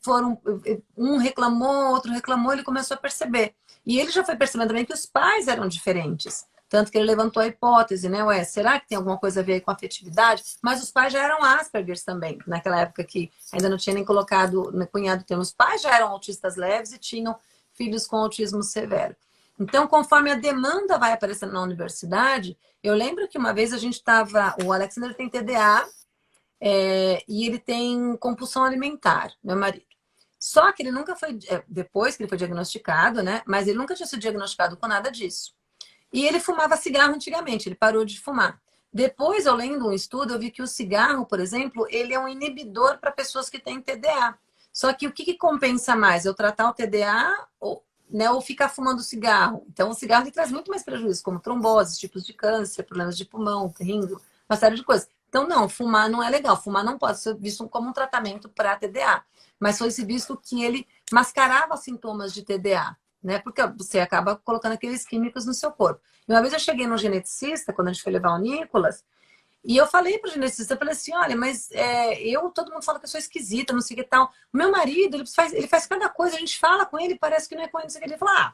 um reclamou, outro reclamou, ele começou a perceber. E ele já foi percebendo também que os pais eram diferentes. Tanto que ele levantou a hipótese, né? Será que tem alguma coisa a ver com afetividade? Mas os pais já eram Aspergers também, naquela época que ainda não tinha nem colocado, cunhado o termo. Os pais já eram autistas leves e tinham filhos com autismo severo. Então, conforme a demanda vai aparecendo na universidade, eu lembro que uma vez a gente estava... O Alexander tem TDA e ele tem compulsão alimentar, meu marido. Só que ele nunca foi... depois que ele foi diagnosticado, né? Mas ele nunca tinha sido diagnosticado com nada disso. E ele fumava cigarro antigamente, ele parou de fumar. Depois, eu lendo um estudo, eu vi que o cigarro, por exemplo, ele é um inibidor para pessoas que têm TDA. Só que o que compensa mais? Eu tratar o TDA ou ficar fumando cigarro? Então, o cigarro ele traz muito mais prejuízo, como trombose, tipos de câncer, problemas de pulmão, rim, uma série de coisas. Então, não, fumar não é legal. Fumar não pode ser visto como um tratamento para TDA. Mas foi se visto que ele mascarava sintomas de TDA. Né? Porque você acaba colocando aqueles químicos no seu corpo. E uma vez eu cheguei no geneticista, quando a gente foi levar o Nicolas, e eu falei pro geneticista, eu falei assim, olha, mas todo mundo fala que eu sou esquisita, não sei o que tal. O meu marido, ele faz cada coisa, a gente fala com ele, parece que não é com ele, não sei o que. Ele falou,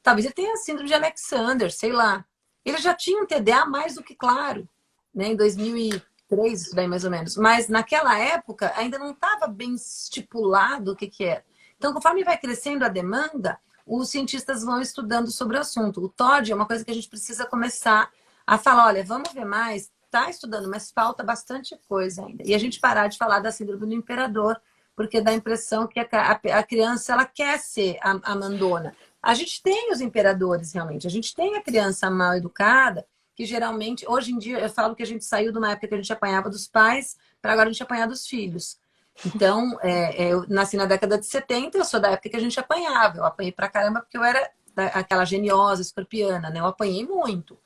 Talvez ele tenha síndrome de Alexander, sei lá. Ele já tinha um TDA mais do que claro, né? Em 2003, isso daí mais ou menos. Mas naquela época ainda não estava bem estipulado o que que era. Então, conforme vai crescendo a demanda, os cientistas vão estudando sobre o assunto. O TOD é uma coisa que a gente precisa começar a falar, olha, vamos ver mais, está estudando, mas falta bastante coisa ainda. E a gente parar de falar da síndrome do imperador, porque dá a impressão que a criança ela quer ser a mandona. A gente tem os imperadores, realmente. A gente tem a criança mal educada, que geralmente, hoje em dia, eu falo que a gente saiu de uma época que a gente apanhava dos pais, para agora a gente apanhar dos filhos. Então, eu nasci na década de 70, eu sou da época que a gente apanhava. Eu apanhei pra caramba porque eu era aquela geniosa, escorpiana, né? Eu apanhei muito.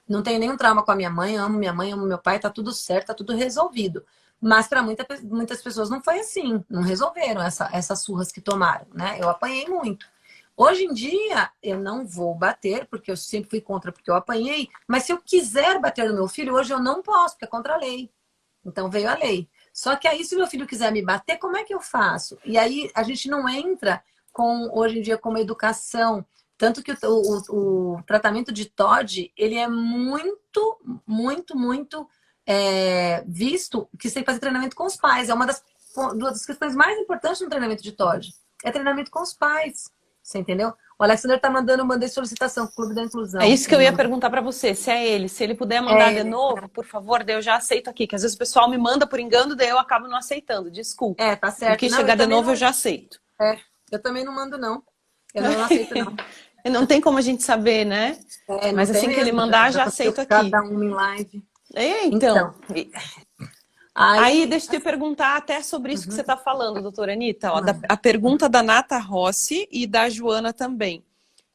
Não tenho nenhum trauma com a minha mãe, amo meu pai, tá tudo certo, tá tudo resolvido. Mas para muitas pessoas não foi assim, não resolveram essas surras que tomaram, né? Eu apanhei muito. Hoje em dia, eu não vou bater, porque eu sempre fui contra, porque eu apanhei. Mas se eu quiser bater no meu filho, hoje eu não posso, porque é contra a lei. Então veio a lei. Só que aí, se meu filho quiser me bater, como é que eu faço? E aí, a gente não entra hoje em dia, com uma educação. Tanto que o tratamento de TOD, ele é muito, muito, muito visto que você tem que fazer treinamento com os pais. É uma das questões mais importantes no treinamento de TOD. É treinamento com os pais. Você entendeu? O Alexander tá mandei solicitação pro Clube da Inclusão. É isso que eu ia perguntar para você, se é ele. Se ele puder mandar de novo, por favor, daí eu já aceito aqui. Que às vezes o pessoal me manda por engano, daí eu acabo não aceitando. Desculpa. Tá certo. Porque chegar de novo eu já aceito. Eu também não mando, não. Eu não aceito, não. Não tem como a gente saber, né? Mas assim que ele mandar, já aceito aqui. Cada um em live. Então. Aí, deixa eu te perguntar até sobre isso que você está falando, doutora Anitta. Ó, a pergunta da Nata Rossi e da Joana também.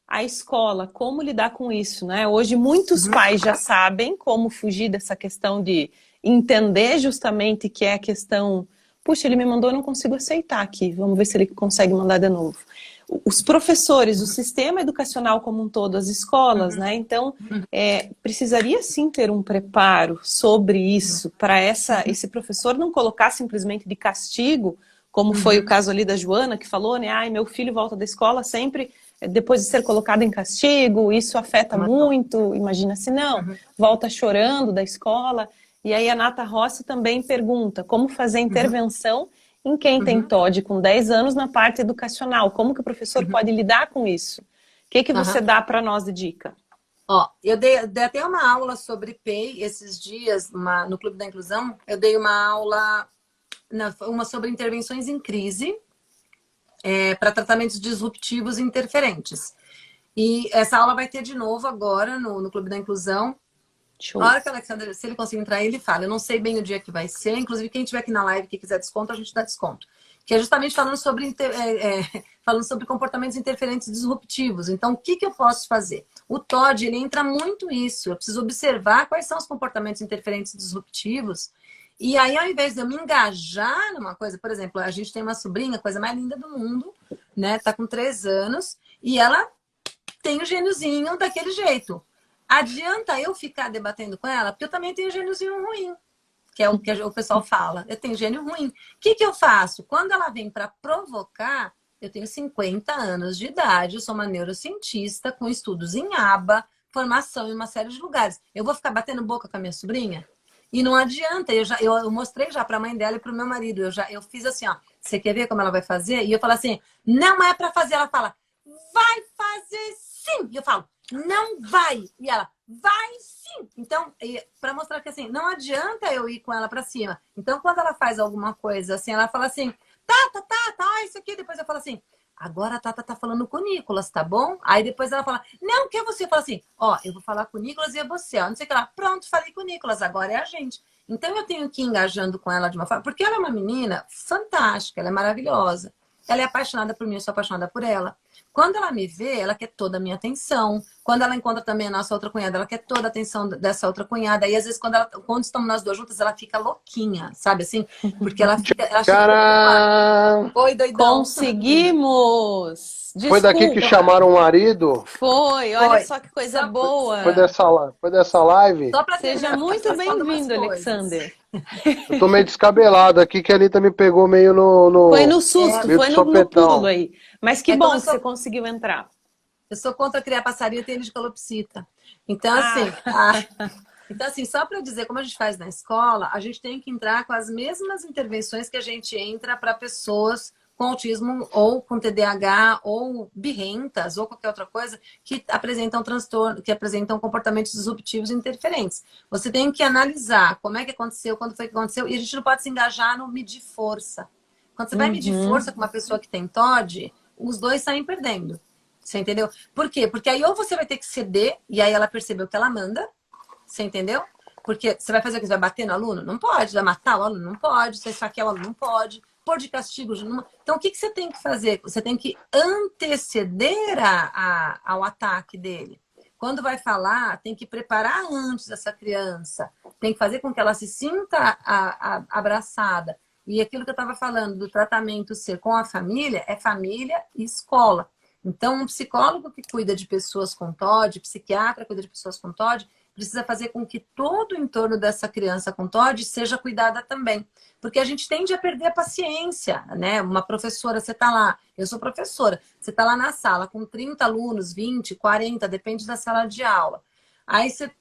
A escola, como lidar com isso, né? Hoje, muitos pais já sabem como fugir dessa questão de entender justamente que é a questão... Puxa, ele me mandou, eu não consigo aceitar aqui. Vamos ver se ele consegue mandar de novo. Os professores, o sistema educacional como um todo, as escolas, né? Então, precisaria sim ter um preparo sobre isso, para esse professor não colocar simplesmente de castigo, como foi o caso ali da Joana, que falou, né? Ai, meu filho volta da escola sempre depois de ser colocado em castigo, isso afeta muito, imagina se não, volta chorando da escola. E aí a Nata Rossi também pergunta como fazer intervenção em quem tem TOD com 10 anos na parte educacional. Como que o professor pode lidar com isso? O que você dá para nós de dica? Ó, eu dei até uma aula sobre PEI esses dias no Clube da Inclusão. Eu dei uma aula, uma sobre intervenções em crise para tratamentos disruptivos e interferentes. E essa aula vai ter de novo agora no Clube da Inclusão. Show. A hora que o Alexander, se ele conseguir entrar, ele fala. Eu não sei bem o dia que vai ser. Inclusive, quem estiver aqui na live que quiser desconto, a gente dá desconto. Que é justamente falando sobre comportamentos interferentes disruptivos. Então, o que eu posso fazer? O TOD, ele entra muito isso. Eu preciso observar quais são os comportamentos interferentes disruptivos. E aí, ao invés de eu me engajar numa coisa, por exemplo, a gente tem uma sobrinha, coisa mais linda do mundo, né? Tá com 3 anos e ela tem o gêniozinho daquele jeito. Adianta eu ficar debatendo com ela? Porque eu também tenho gêniozinho ruim, que é o que o pessoal fala. Eu tenho gênio ruim. O que eu faço? Quando ela vem para provocar, eu tenho 50 anos de idade, eu sou uma neurocientista com estudos em aba, formação em uma série de lugares. Eu vou ficar batendo boca com a minha sobrinha? E não adianta, eu mostrei já para a mãe dela e para o meu marido. Eu fiz assim, ó, você quer ver como ela vai fazer? E eu falo assim, não é para fazer. Ela fala, vai fazer sim. E eu falo, não vai. E ela, vai sim. Então, para mostrar que assim, não adianta eu ir com ela para cima. Então, quando ela faz alguma coisa assim, ela fala assim, tá, isso aqui. Depois eu falo assim, agora a Tata tá falando com o Nicolas, tá bom? Aí depois ela fala, não, que é você? Fala assim, ó, eu vou falar com o Nicolas e é você, ó. Não sei o que lá. Pronto, falei com o Nicolas, agora é a gente. Então, eu tenho que ir engajando com ela de uma forma, porque ela é uma menina fantástica, ela é maravilhosa. Ela é apaixonada por mim, eu sou apaixonada por ela. Quando ela me vê, ela quer toda a minha atenção. Quando ela encontra também a nossa outra cunhada, ela quer toda a atenção dessa outra cunhada. E às vezes, quando estamos nós duas juntas, ela fica louquinha, sabe assim? Porque ela fica... Oi, doidão. Conseguimos! Desculpa. Foi daqui que chamaram o marido? Olha só que coisa boa. Foi dessa live? Seja muito bem-vindo, Alexander. Eu tô meio descabelado aqui, que a Anitta me pegou meio no... Foi no susto, foi no pulo aí. Mas que bom que você conseguiu entrar. Eu sou contra criar passarinho e ter ele de calopsita. Então, assim, então, assim, só para dizer, como a gente faz na escola, a gente tem que entrar com as mesmas intervenções que a gente entra para pessoas com autismo ou com TDAH ou birrentas ou qualquer outra coisa que apresentam transtorno, que apresentam comportamentos disruptivos e interferentes. Você tem que analisar como é que aconteceu, quando foi que aconteceu, e a gente não pode se engajar no medir força. Quando você vai medir força com uma pessoa que tem TOD, os dois saem perdendo. Você entendeu? Por quê? Porque aí ou você vai ter que ceder, e aí ela percebeu que ela manda, você entendeu? Porque você vai fazer o que? Você vai bater no aluno? Não pode. Vai matar o aluno? Não pode. Você vai esfaquear o aluno? Não pode. Pôr de castigo? Não... Então, o que você tem que fazer? Você tem que anteceder ao ataque dele. Quando vai falar, tem que preparar antes essa criança. Tem que fazer com que ela se sinta abraçada. E aquilo que eu estava falando do tratamento ser com a família, é família e escola. Então, um psicólogo que cuida de pessoas com TOD, psiquiatra que cuida de pessoas com TOD, precisa fazer com que todo o entorno dessa criança com TOD seja cuidada também. Porque a gente tende a perder a paciência, né? Uma professora, você está lá, eu sou professora, você está lá na sala com 30 alunos, 20, 40, depende da sala de aula. Aí você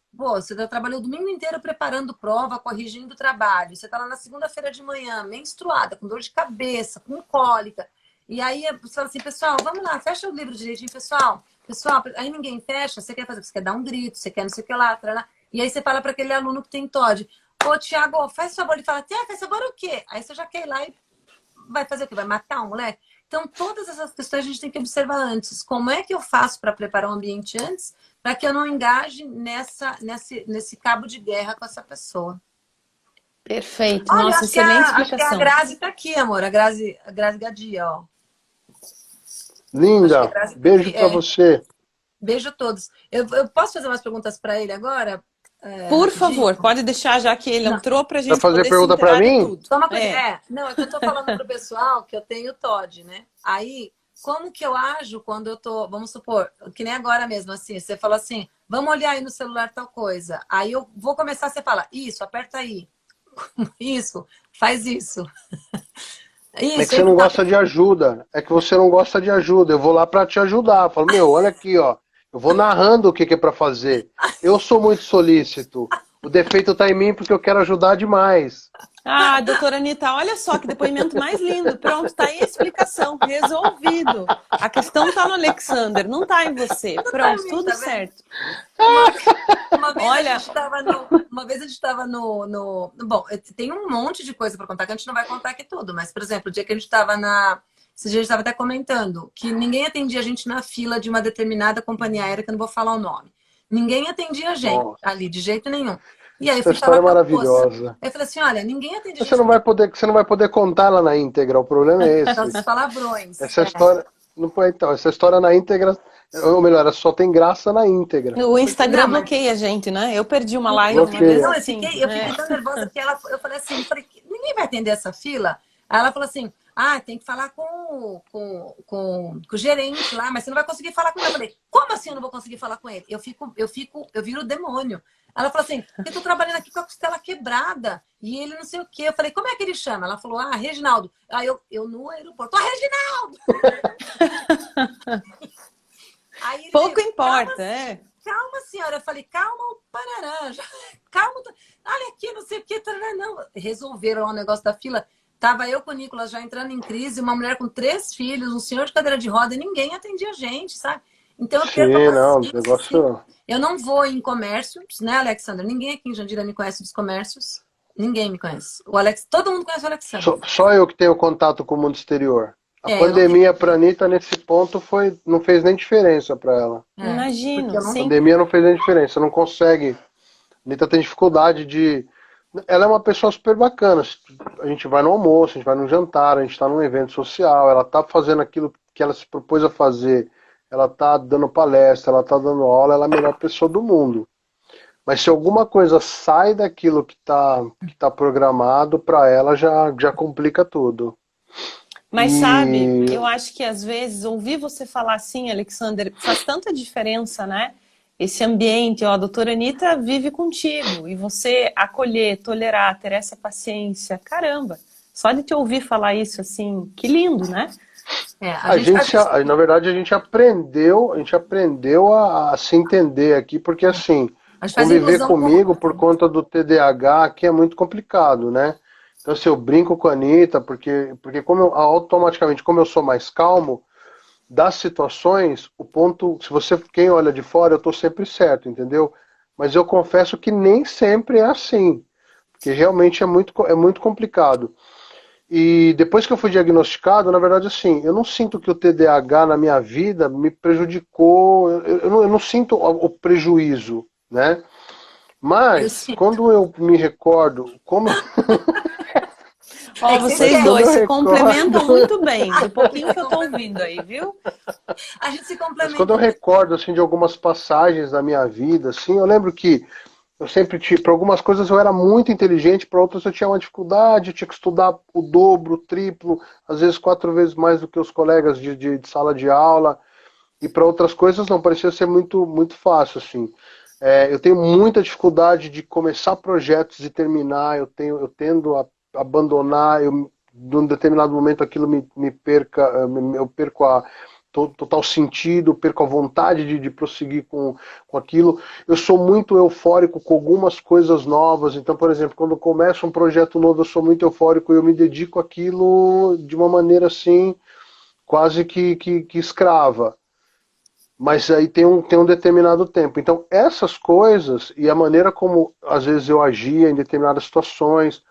já trabalhou o domingo inteiro preparando prova, corrigindo o trabalho. Você está lá na segunda-feira de manhã, menstruada, com dor de cabeça, com cólica. E aí você fala assim, pessoal, vamos lá, fecha o livro direitinho, pessoal. Pessoal, aí ninguém fecha, você quer fazer, você quer dar um grito, você quer não sei o que lá, e aí você fala para aquele aluno que tem TOD, ô Tiago, faz favor, ele fala, faz favor o quê? Aí você já quer ir lá e vai fazer o quê? Vai matar um moleque? Então, todas essas questões a gente tem que observar antes. Como é que eu faço para preparar o ambiente antes, para que eu não engaje nesse cabo de guerra com essa pessoa? Perfeito. Olha, Nossa, excelente acho que a explicação. Grazi tá aqui, amor. A Grazi Gadia, ó. Linda, Grazi beijo para você. Beijo a todos. Eu posso fazer umas perguntas para ele agora? Por favor, pode deixar, já que ele entrou, para a gente fazer poder pergunta se inteirar pra de mim? tudo. Só uma coisa, não, é que eu tô falando pro pessoal que eu tenho TOD, né? Aí, como que eu ajo quando eu tô, vamos supor, que nem agora mesmo, assim, você fala assim, vamos olhar aí no celular tal coisa. Aí eu vou começar, você fala, isso, aperta aí. Isso, faz isso. Isso, É que você não gosta de ajuda. É que você não gosta de ajuda. Eu vou lá pra te ajudar. Eu falo, meu, olha aqui, ó. Eu vou narrando o que é pra fazer. Eu sou muito solícito. O defeito tá em mim porque eu quero ajudar demais. Ah, doutora Anitta, olha só que depoimento mais lindo. Pronto, tá aí a explicação, resolvido. A questão tá no Alexander, não tá em você. Pronto, tudo tá certo. Uma vez Olha, a gente estava no... Bom, tem um monte de coisa para contar que a gente não vai contar aqui tudo, mas, por exemplo, o dia que a gente estava esse dia a gente estava até comentando que ninguém atendia a gente na fila de uma determinada companhia aérea, que eu não vou falar o nome. Ninguém atendia a gente ali, de jeito nenhum. E aí eu Essa fui história é falar com a moça. maravilhosa. Eu falei assim, olha, ninguém atende a Você gente... você não vai poder contar ela na íntegra. O problema é esse. São os palavrões. Essa história... Não pode, então, essa história na íntegra... Ou melhor, ela só tem graça na íntegra. o Instagram bloqueia a gente, né? Eu perdi uma live uma Bloqueia. vez Não, assim. eu fiquei tão nervosa que eu falei assim, ninguém vai atender essa fila? Aí ela falou assim, tem que falar com o gerente lá, mas você não vai conseguir falar com ele. Eu falei, como assim eu não vou conseguir falar com ele? Eu viro o demônio. Ela falou assim, eu tô trabalhando aqui com a costela quebrada e ele não sei o quê. Eu falei, como é que ele chama? Ela falou, Reginaldo. Aí eu no aeroporto, Reginaldo! Aí Pouco veio, importa, calma, senhora. Eu falei, calma, o parará. Calma, olha aqui, não sei o que. Não. Resolveram o negócio da fila. Tava eu com o Nicolas já entrando em crise, uma mulher com 3 filhos, um senhor de cadeira de roda, e ninguém atendia a gente, sabe? Então eu perco a paciência. Negócio... Eu não vou em comércios, né, Alexandra? Ninguém aqui em Jandira me conhece dos comércios. Ninguém me conhece. Todo mundo conhece o Alexandre. Só eu que tenho contato com o mundo exterior. A pandemia para a Anitta, nesse ponto, não fez nem diferença para ela. Imagino, A pandemia não fez nem diferença. Não consegue. A Anitta tem dificuldade de... Ela é uma pessoa super bacana. A gente vai no almoço, a gente vai no jantar, a gente está num evento social, ela está fazendo aquilo que ela se propôs a fazer. Ela está dando palestra, ela está dando aula, ela é a melhor pessoa do mundo. Mas se alguma coisa sai daquilo que tá programado, para ela já complica tudo. Mas sabe, eu acho que às vezes ouvir você falar assim, Alexander, faz tanta diferença, né? Esse ambiente, a doutora Anitta vive contigo e você acolher, tolerar, ter essa paciência, caramba, só de te ouvir falar isso assim, que lindo, né? Na verdade, a gente aprendeu a se entender aqui, porque assim, conviver comigo por conta do TDAH aqui é muito complicado, né? Então, assim, eu brinco com a Anitta, porque automaticamente, como eu sou mais calmo, das situações, o ponto, quem olha de fora, eu tô sempre certo, entendeu? Mas eu confesso que nem sempre é assim, porque realmente é muito complicado. E depois que eu fui diagnosticado, na verdade, assim, eu não sinto que o TDAH na minha vida me prejudicou, eu não sinto o prejuízo, né? Mas, quando eu me recordo, Ó, vocês dois se complementam muito bem, do pouquinho que eu tô ouvindo aí, viu? A gente se complementa. Mas quando eu recordo, assim, de algumas passagens da minha vida, assim, eu lembro que eu sempre para algumas coisas eu era muito inteligente, para outras eu tinha uma dificuldade, eu tinha que estudar o dobro, o triplo, às vezes 4 vezes mais do que os colegas de sala de aula, e para outras coisas não, parecia ser muito fácil, assim. Eu tenho muita dificuldade de começar projetos e terminar, eu tendo a abandonar, num determinado momento aquilo eu perco total sentido, perco a vontade de prosseguir com aquilo. Eu sou muito eufórico com algumas coisas novas, então, por exemplo, quando começo um projeto novo, eu sou muito eufórico e eu me dedico àquilo de uma maneira assim, quase que escrava. Mas aí tem um determinado tempo. Então, essas coisas e a maneira como às vezes eu agia em determinadas situações,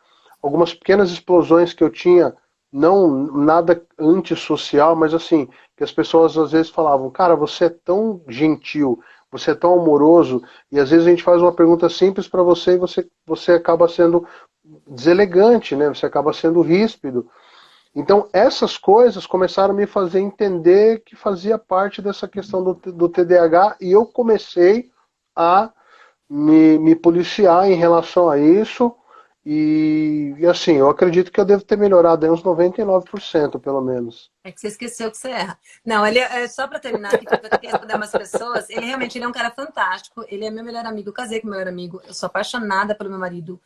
algumas pequenas explosões que eu tinha, não nada antissocial, mas assim, que as pessoas às vezes falavam, cara, você é tão gentil, você é tão amoroso, e às vezes a gente faz uma pergunta simples para você e você acaba sendo deselegante, né? Você acaba sendo ríspido. Então, essas coisas começaram a me fazer entender que fazia parte dessa questão do TDAH, e eu comecei a me policiar em relação a isso, e assim, eu acredito que eu devo ter melhorado aí uns 99%, pelo menos. É que você esqueceu que você erra. Não, ele só para terminar aqui, que eu tenho que responder umas pessoas, ele realmente é um cara fantástico, ele é meu melhor amigo, eu casei com meu melhor amigo, eu sou apaixonada pelo meu marido.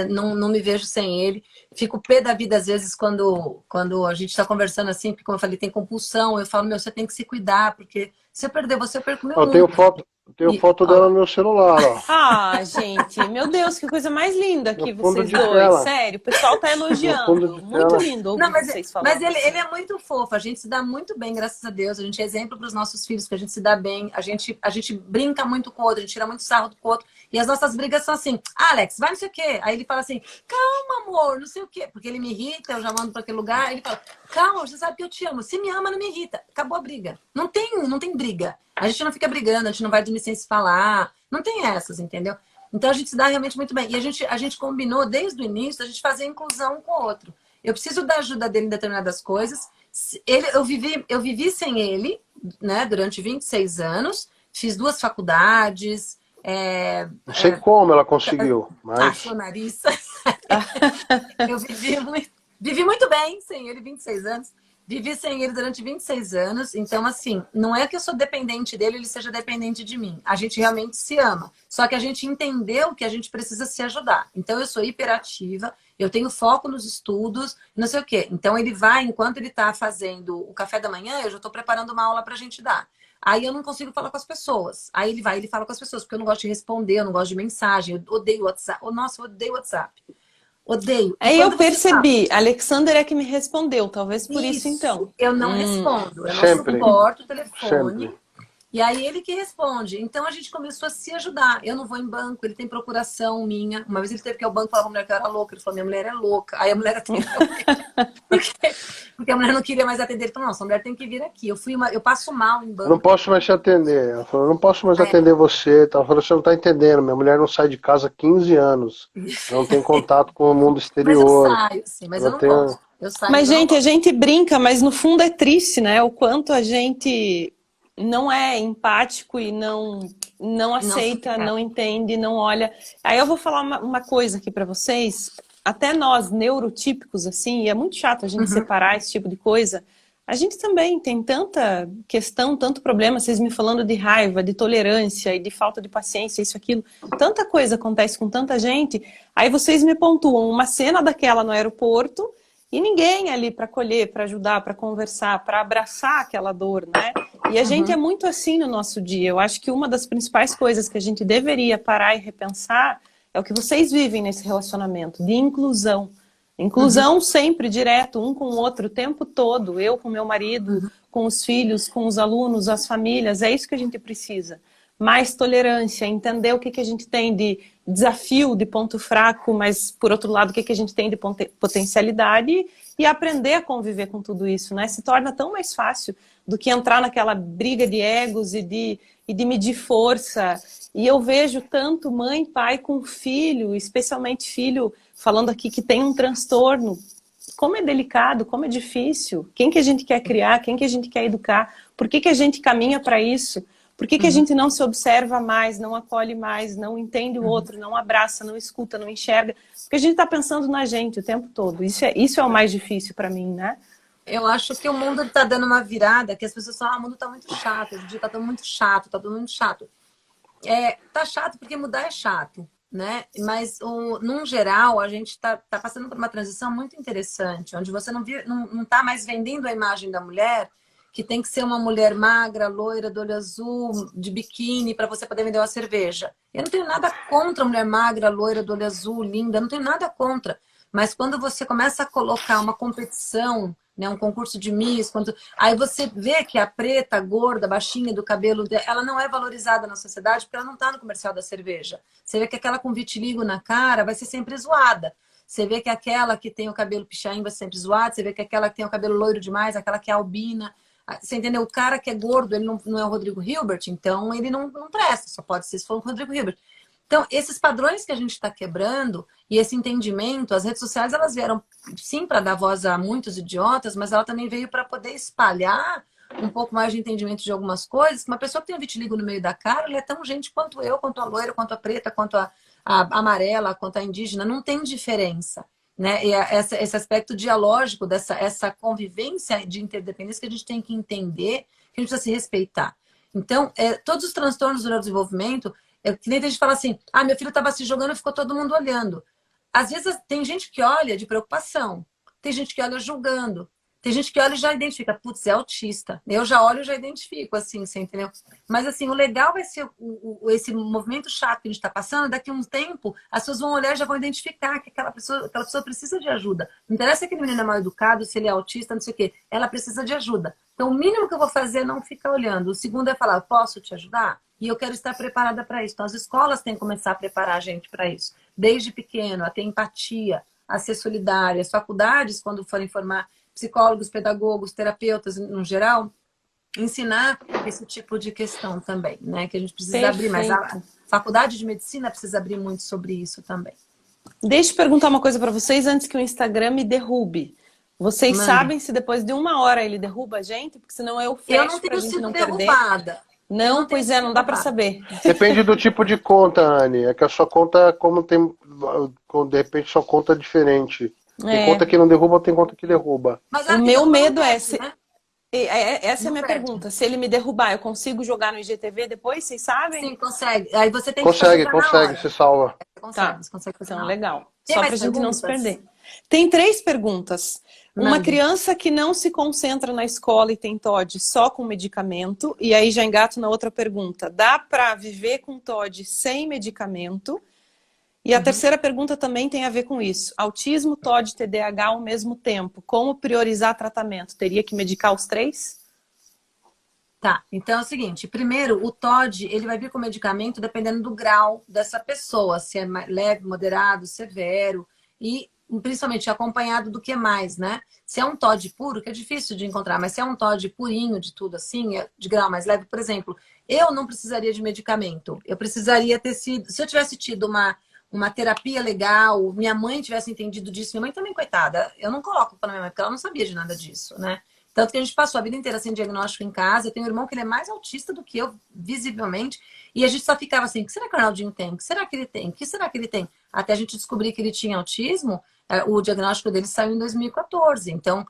Não me vejo sem ele. Fico pé da vida às vezes quando a gente está conversando assim, porque como eu falei, tem compulsão. Eu falo, você tem que se cuidar, porque se eu perder você, eu perco meu mundo. Tenho foto dela no meu celular, ó. Ah, gente, meu Deus, que coisa mais linda aqui vocês dois. Sério, o pessoal tá elogiando. Muito lindo ouvir vocês falando. Mas ele é muito fofo, a gente se dá muito bem, graças a Deus. A gente é exemplo para os nossos filhos, que a gente se dá bem. A gente brinca muito com o outro, a gente tira muito sarro do outro. E as nossas brigas são assim, Alex, vai não sei o quê. Aí ele fala assim, calma, amor, não sei o quê. Porque ele me irrita, eu já mando para aquele lugar. Ele fala, calma, você sabe que eu te amo. Se me ama, não me irrita. Acabou a briga. Não tem briga. A gente não fica brigando, a gente não vai dormir sem se falar. Não tem essas, entendeu? Então a gente se dá realmente muito bem. E a gente combinou desde o início a gente fazer inclusão um com o outro. Eu preciso da ajuda dele em determinadas coisas. Eu vivi sem ele, né, durante 26 anos. Fiz 2 faculdades. Não sei como ela conseguiu, mas... Sua nariz. Eu vivi muito bem sem ele, 26 anos. Vivi sem ele durante 26 anos, então assim, não é que eu sou dependente dele, ele seja dependente de mim. A gente realmente se ama. Só que a gente entendeu que a gente precisa se ajudar. Então eu sou hiperativa, eu tenho foco nos estudos, não sei o quê. Então ele vai, enquanto ele está fazendo o café da manhã, eu já estou preparando uma aula para a gente dar. Aí eu não consigo falar com as pessoas. Aí ele fala com as pessoas, porque eu não gosto de responder, eu não gosto de mensagem, eu odeio WhatsApp. Nossa, eu odeio WhatsApp. Odeio. Aí eu percebi, Alexander é que me respondeu, talvez por isso então. Eu não respondo, eu Sempre. não suporto o telefone. Sempre. E aí ele que responde. Então a gente começou a se ajudar. Eu não vou em banco, ele tem procuração minha. Uma vez ele teve que ir ao banco e falar pra mulher que eu era louca. Ele falou, minha mulher é louca. Aí a mulher atendeu. Porque a mulher não queria mais atender. Ele falou, não, essa mulher tem que vir aqui. Eu passo mal em banco. Eu não posso mais te atender. Ela falou, eu não posso mais atender você. Ela falou, você não tá entendendo. Minha mulher não sai de casa há 15 anos. Não tem contato com o mundo exterior. Mas eu saio, sim, mas eu não gosto. Eu saio, mas, gente, a gente brinca, mas no fundo é triste, né? O quanto a gente não é empático e não aceita, não entende, não olha. Aí eu vou falar uma coisa aqui pra vocês. Até nós, neurotípicos, assim, e é muito chato a gente separar esse tipo de coisa, a gente também tem tanta questão, tanto problema, vocês me falando de raiva, de tolerância e de falta de paciência, isso, aquilo. Tanta coisa acontece com tanta gente. Aí vocês me pontuam uma cena daquela no aeroporto e ninguém ali para acolher, para ajudar, para conversar, para abraçar aquela dor, né? E a gente é muito assim no nosso dia. Eu acho que uma das principais coisas que a gente deveria parar e repensar é o que vocês vivem nesse relacionamento, de inclusão. Inclusão sempre, direto, um com o outro, o tempo todo. Eu com meu marido, com os filhos, com os alunos, as famílias. É isso que a gente precisa. Mais tolerância, entender o que a gente tem de desafio, de ponto fraco, mas, por outro lado, o que a gente tem de potencialidade e aprender a conviver com tudo isso, né? Se torna tão mais fácil do que entrar naquela briga de egos e de medir força. E eu vejo tanto mãe, pai com filho, especialmente filho, falando aqui que tem um transtorno. Como é delicado, como é difícil. Quem que a gente quer criar, quem que a gente quer educar, por que a gente caminha para isso? Por que a gente não se observa mais, não acolhe mais, não entende o outro, não abraça, não escuta, não enxerga? Porque a gente está pensando na gente o tempo todo. Isso é o mais difícil para mim, né? Eu acho que o mundo está dando uma virada, que as pessoas falam, o mundo está muito chato, o dia está tudo muito chato, está tudo muito chato. Tá chato porque mudar é chato, né? Mas, num geral, a gente está passando por uma transição muito interessante, onde você não tá mais vendendo a imagem da mulher, que tem que ser uma mulher magra, loira, do olho azul, de biquíni, para você poder vender uma cerveja. Eu não tenho nada contra a mulher magra, loira, do olho azul, linda, não tenho nada contra. Mas quando você começa a colocar uma competição, né, um concurso de Miss, aí você vê que a preta, gorda, baixinha do cabelo, ela não é valorizada na sociedade porque ela não está no comercial da cerveja. Você vê que aquela com vitiligo na cara vai ser sempre zoada. Você vê que aquela que tem o cabelo pichain vai ser sempre zoada. Você vê que aquela que tem o cabelo loiro demais, aquela que é albina. Você entendeu? O cara que é gordo, ele não é o Rodrigo Hilbert, então ele não presta, só pode ser se for o Rodrigo Hilbert. Então, esses padrões que a gente está quebrando e esse entendimento, as redes sociais, elas vieram, sim, para dar voz a muitos idiotas, mas ela também veio para poder espalhar um pouco mais de entendimento de algumas coisas. Uma pessoa que tem um vitiligo no meio da cara, ela é tão gente quanto eu, quanto a loira, quanto a preta, quanto a amarela, quanto a indígena, não tem diferença. Né? E esse aspecto dialógico, essa convivência de interdependência que a gente tem que entender, que a gente precisa se respeitar. Então, todos os transtornos do neurodesenvolvimento, que nem a gente fala assim, meu filho estava se jogando e ficou todo mundo olhando. Às vezes tem gente que olha de preocupação, tem gente que olha julgando, tem gente que olha e já identifica, putz, é autista. Eu já olho e já identifico, assim, você entendeu? Mas assim, o legal vai ser esse movimento chato que a gente está passando, daqui a um tempo, as pessoas vão olhar e já vão identificar que aquela pessoa precisa de ajuda. Não interessa se aquele menino é mal educado, se ele é autista, não sei o quê. Ela precisa de ajuda. Então, o mínimo que eu vou fazer é não ficar olhando. O segundo é falar, posso te ajudar? E eu quero estar preparada para isso. Então, as escolas têm que começar a preparar a gente para isso. Desde pequeno, a ter empatia, a ser solidária. As faculdades, quando forem formar psicólogos, pedagogos, terapeutas, no geral, ensinar esse tipo de questão também, né? Que a gente precisa abrir mais. A faculdade de medicina precisa abrir muito sobre isso também. Deixa eu perguntar uma coisa para vocês antes que o Instagram me derrube. Vocês sabem se depois de 1 hora ele derruba a gente? Porque senão eu fecho pra gente não perder. Não, pois é, não dá para saber. Depende do tipo de conta, Anne. É que a sua conta, como tem, de repente, sua conta é diferente. Tem conta que não derruba, tem conta que derruba. Mas o meu medo é... Essa é a minha pergunta. Se ele me derrubar, eu consigo jogar no IGTV depois? Vocês sabem? Sim, consegue. Aí você tem que consegue, se salva. Você consegue fazer. Então, legal. Só pra gente não se perder. Tem 3 perguntas. Uma criança que não se concentra na escola e tem TOD só com medicamento. E aí já engato na outra pergunta. Dá pra viver com TOD sem medicamento? E a terceira pergunta também tem a ver com isso. Autismo, TOD e TDAH ao mesmo tempo. Como priorizar tratamento? Teria que medicar os 3? Tá, então é o seguinte. Primeiro, o TOD, ele vai vir com medicamento dependendo do grau dessa pessoa. Se é leve, moderado, severo. E principalmente acompanhado do que mais, né? Se é um TOD puro, que é difícil de encontrar, mas se é um TOD purinho de tudo assim, de grau mais leve, por exemplo, eu não precisaria de medicamento. Eu precisaria ter sido... Se eu tivesse tido uma terapia legal, minha mãe tivesse entendido disso, minha mãe também, coitada, eu não coloco para minha mãe, porque ela não sabia de nada disso, né? Tanto que a gente passou a vida inteira sem diagnóstico em casa. Eu tenho um irmão que ele é mais autista do que eu, visivelmente, e a gente só ficava assim, o que será que o Arnaldinho tem? O que será que ele tem? O que será que ele tem? Até a gente descobrir que ele tinha autismo, o diagnóstico dele saiu em 2014. Então,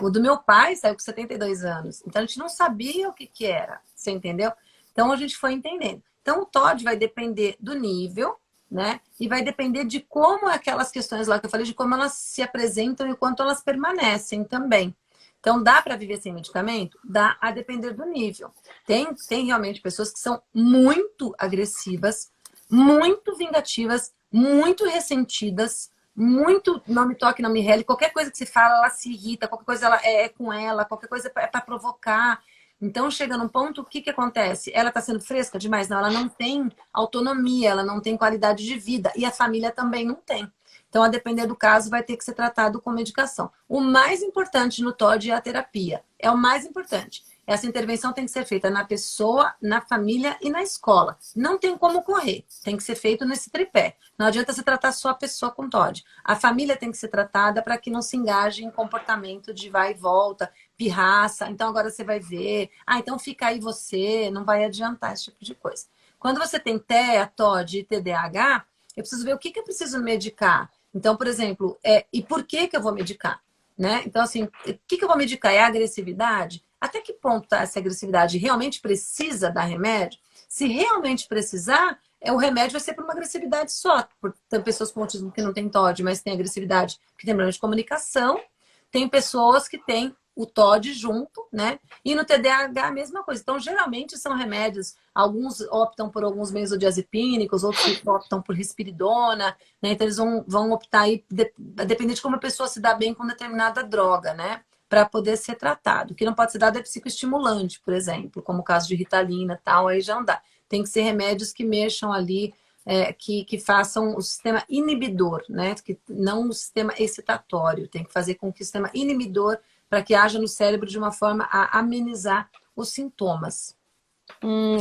o do meu pai saiu com 72 anos. Então, a gente não sabia o que era, você entendeu? Então, a gente foi entendendo. Então, o TOD vai depender do nível, né? E vai depender de como aquelas questões lá que eu falei, de como elas se apresentam e quanto elas permanecem também. Então, dá para viver sem medicamento? Dá, a depender do nível. Tem realmente pessoas que são muito agressivas, muito vingativas, muito ressentidas, muito não me toque, não me rele. Qualquer coisa que se fala, ela se irrita, qualquer coisa ela é com ela, qualquer coisa é para provocar. Então, chega num ponto, o que que acontece? Ela está sendo fresca demais? Não, ela não tem autonomia, ela não tem qualidade de vida. E a família também não tem. Então, a depender do caso, vai ter que ser tratado com medicação. O mais importante no TOD é a terapia. É o mais importante. Essa intervenção tem que ser feita na pessoa, na família e na escola. Não tem como correr. Tem que ser feito nesse tripé. Não adianta você tratar só a pessoa com TOD. A família tem que ser tratada para que não se engaje em comportamento de vai e volta, pirraça. Então, agora você vai ver. Ah, então fica aí você. Não vai adiantar esse tipo de coisa. Quando você tem TEA, TOD e TDAH, eu preciso ver o que eu preciso medicar. Então, por exemplo, e por que eu vou medicar? Né? Então, assim, o que eu vou medicar? É a agressividade? Até que ponto tá essa agressividade realmente precisa dar remédio? Se realmente precisar, o remédio vai ser por uma agressividade só. Tem pessoas com autismo que não tem TOD, mas tem agressividade, que tem problema de comunicação. Tem pessoas que têm o TOD junto, né? E no TDAH a mesma coisa. Então, geralmente são remédios, alguns optam por alguns benzodiazepínicos, outros optam por risperidona, né? Então, eles vão optar aí, dependendo de como a pessoa se dá bem com determinada droga, né? Para poder ser tratado. O que não pode ser dado é psicoestimulante, por exemplo, como o caso de Ritalina e tal, aí já não dá. Tem que ser remédios que mexam ali, que façam o sistema inibidor, né? Que não o sistema excitatório. Tem que fazer com que o sistema inibidor, para que haja no cérebro de uma forma a amenizar os sintomas.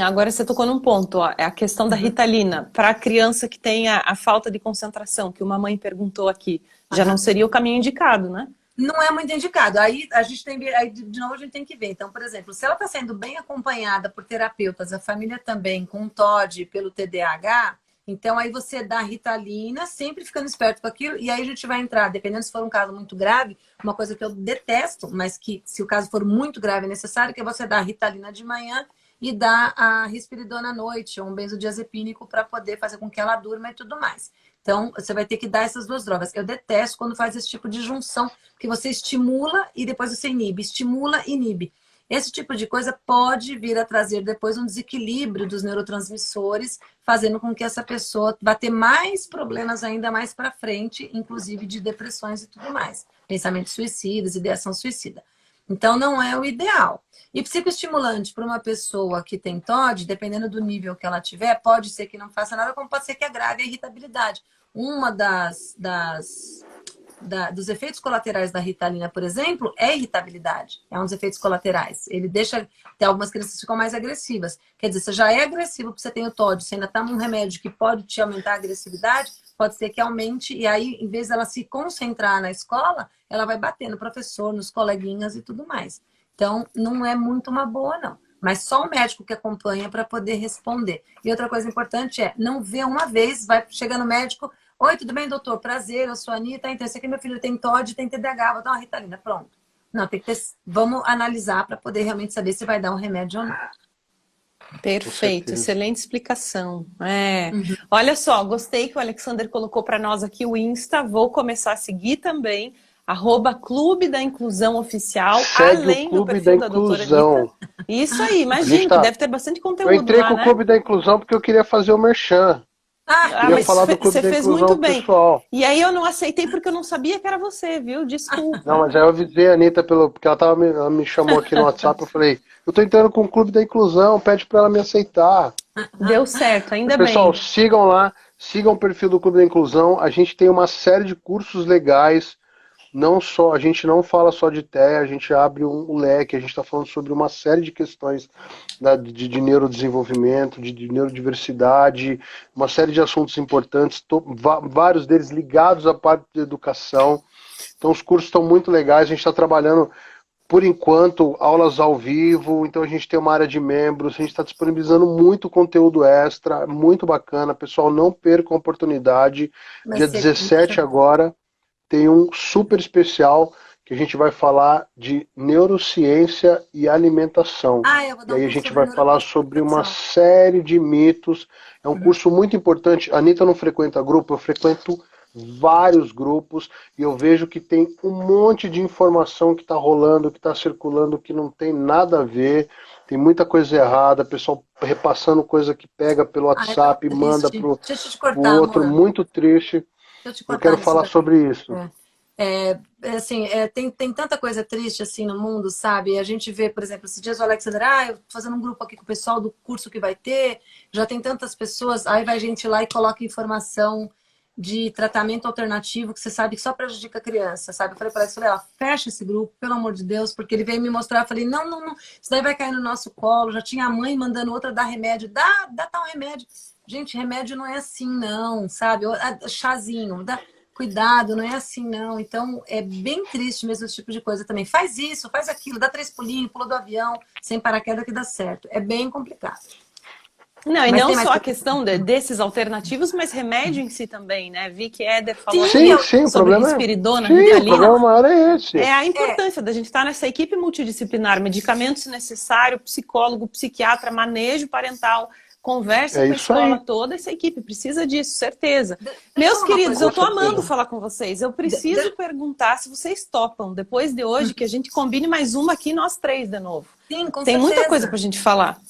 Agora você tocou num ponto, ó, é a questão da Ritalina. Para a criança que tem a falta de concentração, que uma mãe perguntou aqui, já não seria o caminho indicado, né? Não é muito indicado. Aí a gente de novo a gente tem que ver. Então, por exemplo, se ela está sendo bem acompanhada por terapeutas, a família também, com o TOD, pelo TDAH, então aí você dá Ritalina, sempre ficando esperto com aquilo, e aí a gente vai entrar, dependendo se for um caso muito grave, uma coisa que eu detesto, mas que se o caso for muito grave é necessário, que é você dar Ritalina de manhã e dar a risperidona à noite, ou um benzodiazepínico para poder fazer com que ela durma e tudo mais. Então, você vai ter que dar essas duas drogas. Eu detesto quando faz esse tipo de junção, que você estimula e depois você inibe. Estimula e inibe. Esse tipo de coisa pode vir a trazer depois um desequilíbrio dos neurotransmissores, fazendo com que essa pessoa vá ter mais problemas ainda mais para frente, inclusive de depressões e tudo mais. Pensamentos suicidas, ideação suicida. Então, não é o ideal. E psicoestimulante para uma pessoa que tem TOD, dependendo do nível que ela tiver, pode ser que não faça nada, como pode ser que agrave a irritabilidade. Uma dos efeitos colaterais da Ritalina, por exemplo, é a irritabilidade. É um dos efeitos colaterais. Ele deixa... Tem algumas crianças que ficam mais agressivas. Quer dizer, você já é agressivo porque você tem o TOD, você ainda está num remédio que pode te aumentar a agressividade, pode ser que aumente, e aí, em vez dela se concentrar na escola, ela vai bater no professor, nos coleguinhas e tudo mais. Então, não é muito uma boa, não. Mas só o médico que acompanha para poder responder. E outra coisa importante é, não vê uma vez, vai chegar no médico, oi, tudo bem, doutor? Prazer, eu sou a Anitta, então esse aqui meu filho tem TOD, tem TDAH, vou dar uma Ritalina, pronto. Não, tem que ter, vamos analisar para poder realmente saber se vai dar um remédio ou não. Perfeito, excelente explicação. Olha só, gostei que o Alexander colocou para nós aqui o Insta, vou começar a seguir também, @Clube da Inclusão Oficial, segue além o Clube do perfil da da doutora Inclusão. Anitta. Isso aí, imagino que deve ter bastante conteúdo Eu entrei lá, com o né? Clube da Inclusão porque eu queria fazer o merchan. Queria mas falar do Clube você da fez Inclusão muito bem. pessoal. E aí eu não aceitei porque eu não sabia que era você, viu? Desculpa. Não, mas aí eu avisei a Anitta porque ela me chamou aqui no WhatsApp, eu falei, eu tô entrando com o Clube da Inclusão, pede pra ela me aceitar. Deu certo, ainda bem. Pessoal, sigam lá, sigam o perfil do Clube da Inclusão, a gente tem uma série de cursos legais, a gente não fala só de TEA, a gente abre um leque, a gente está falando sobre uma série de questões de neurodesenvolvimento, de neurodiversidade, uma série de assuntos importantes, vários deles ligados à parte de educação. Então os cursos estão muito legais, a gente está trabalhando, por enquanto, aulas ao vivo, então a gente tem uma área de membros, a gente está disponibilizando muito conteúdo extra, muito bacana, pessoal, não percam a oportunidade, dia 17 agora, tem um super especial que a gente vai falar de neurociência e alimentação. Eu vou E dar aí a curso gente sobre vai falar sobre uma neuroalimentação. série de mitos. É um curso muito importante. A Anitta não frequenta grupo, eu frequento vários grupos e eu vejo que tem um monte de informação que está rolando, que está circulando, que não tem nada a ver. Tem muita coisa errada, pessoal repassando coisa que pega pelo É tão WhatsApp e manda triste. pro Deixa eu te o cortar, outro, amor. muito triste. Deixa eu te Eu cortar quero nisso falar daí. sobre isso. Assim, tem tanta coisa triste assim no mundo, sabe? A gente vê, por exemplo, esses dias o Alexander, eu tô fazendo um grupo aqui com o pessoal do curso que vai ter, já tem tantas pessoas, aí vai gente lá e coloca informação de tratamento alternativo que você sabe que só prejudica a criança, sabe? Eu falei para ele, ó, fecha esse grupo, pelo amor de Deus, porque ele veio me mostrar, eu falei, não, não, não, isso daí vai cair no nosso colo, já tinha a mãe mandando outra dar remédio, dá tal remédio. Gente, remédio não é assim, não, sabe? Chazinho, dá... Cuidado, não é assim, não. Então, é bem triste mesmo esse tipo de coisa também. Faz isso, faz aquilo, dá 3 pulinhos, pula do avião, sem paraquedas que dá certo. É bem complicado. Não, e Mas não tem mais só a coisa? questão desses alternativos, mas remédio em si também, né? Vi que Éder falou Sim, aqui Sim, o sobre problema é. risperidona, Sim, o Ritalina. problema maior é esse. É a importância da gente estar nessa equipe multidisciplinar, medicamentos se necessário, psicólogo, psiquiatra, manejo parental, conversa É com a isso escola aí. toda, essa equipe precisa disso, certeza. deixa eu Meus falar uma queridos, coisa eu tô Com amando certeza. falar com vocês. Eu De- preciso de- perguntar se vocês topam, depois de hoje, que a gente combine mais uma aqui, nós três de novo. Sim, com Tem muita coisa certeza. pra gente falar.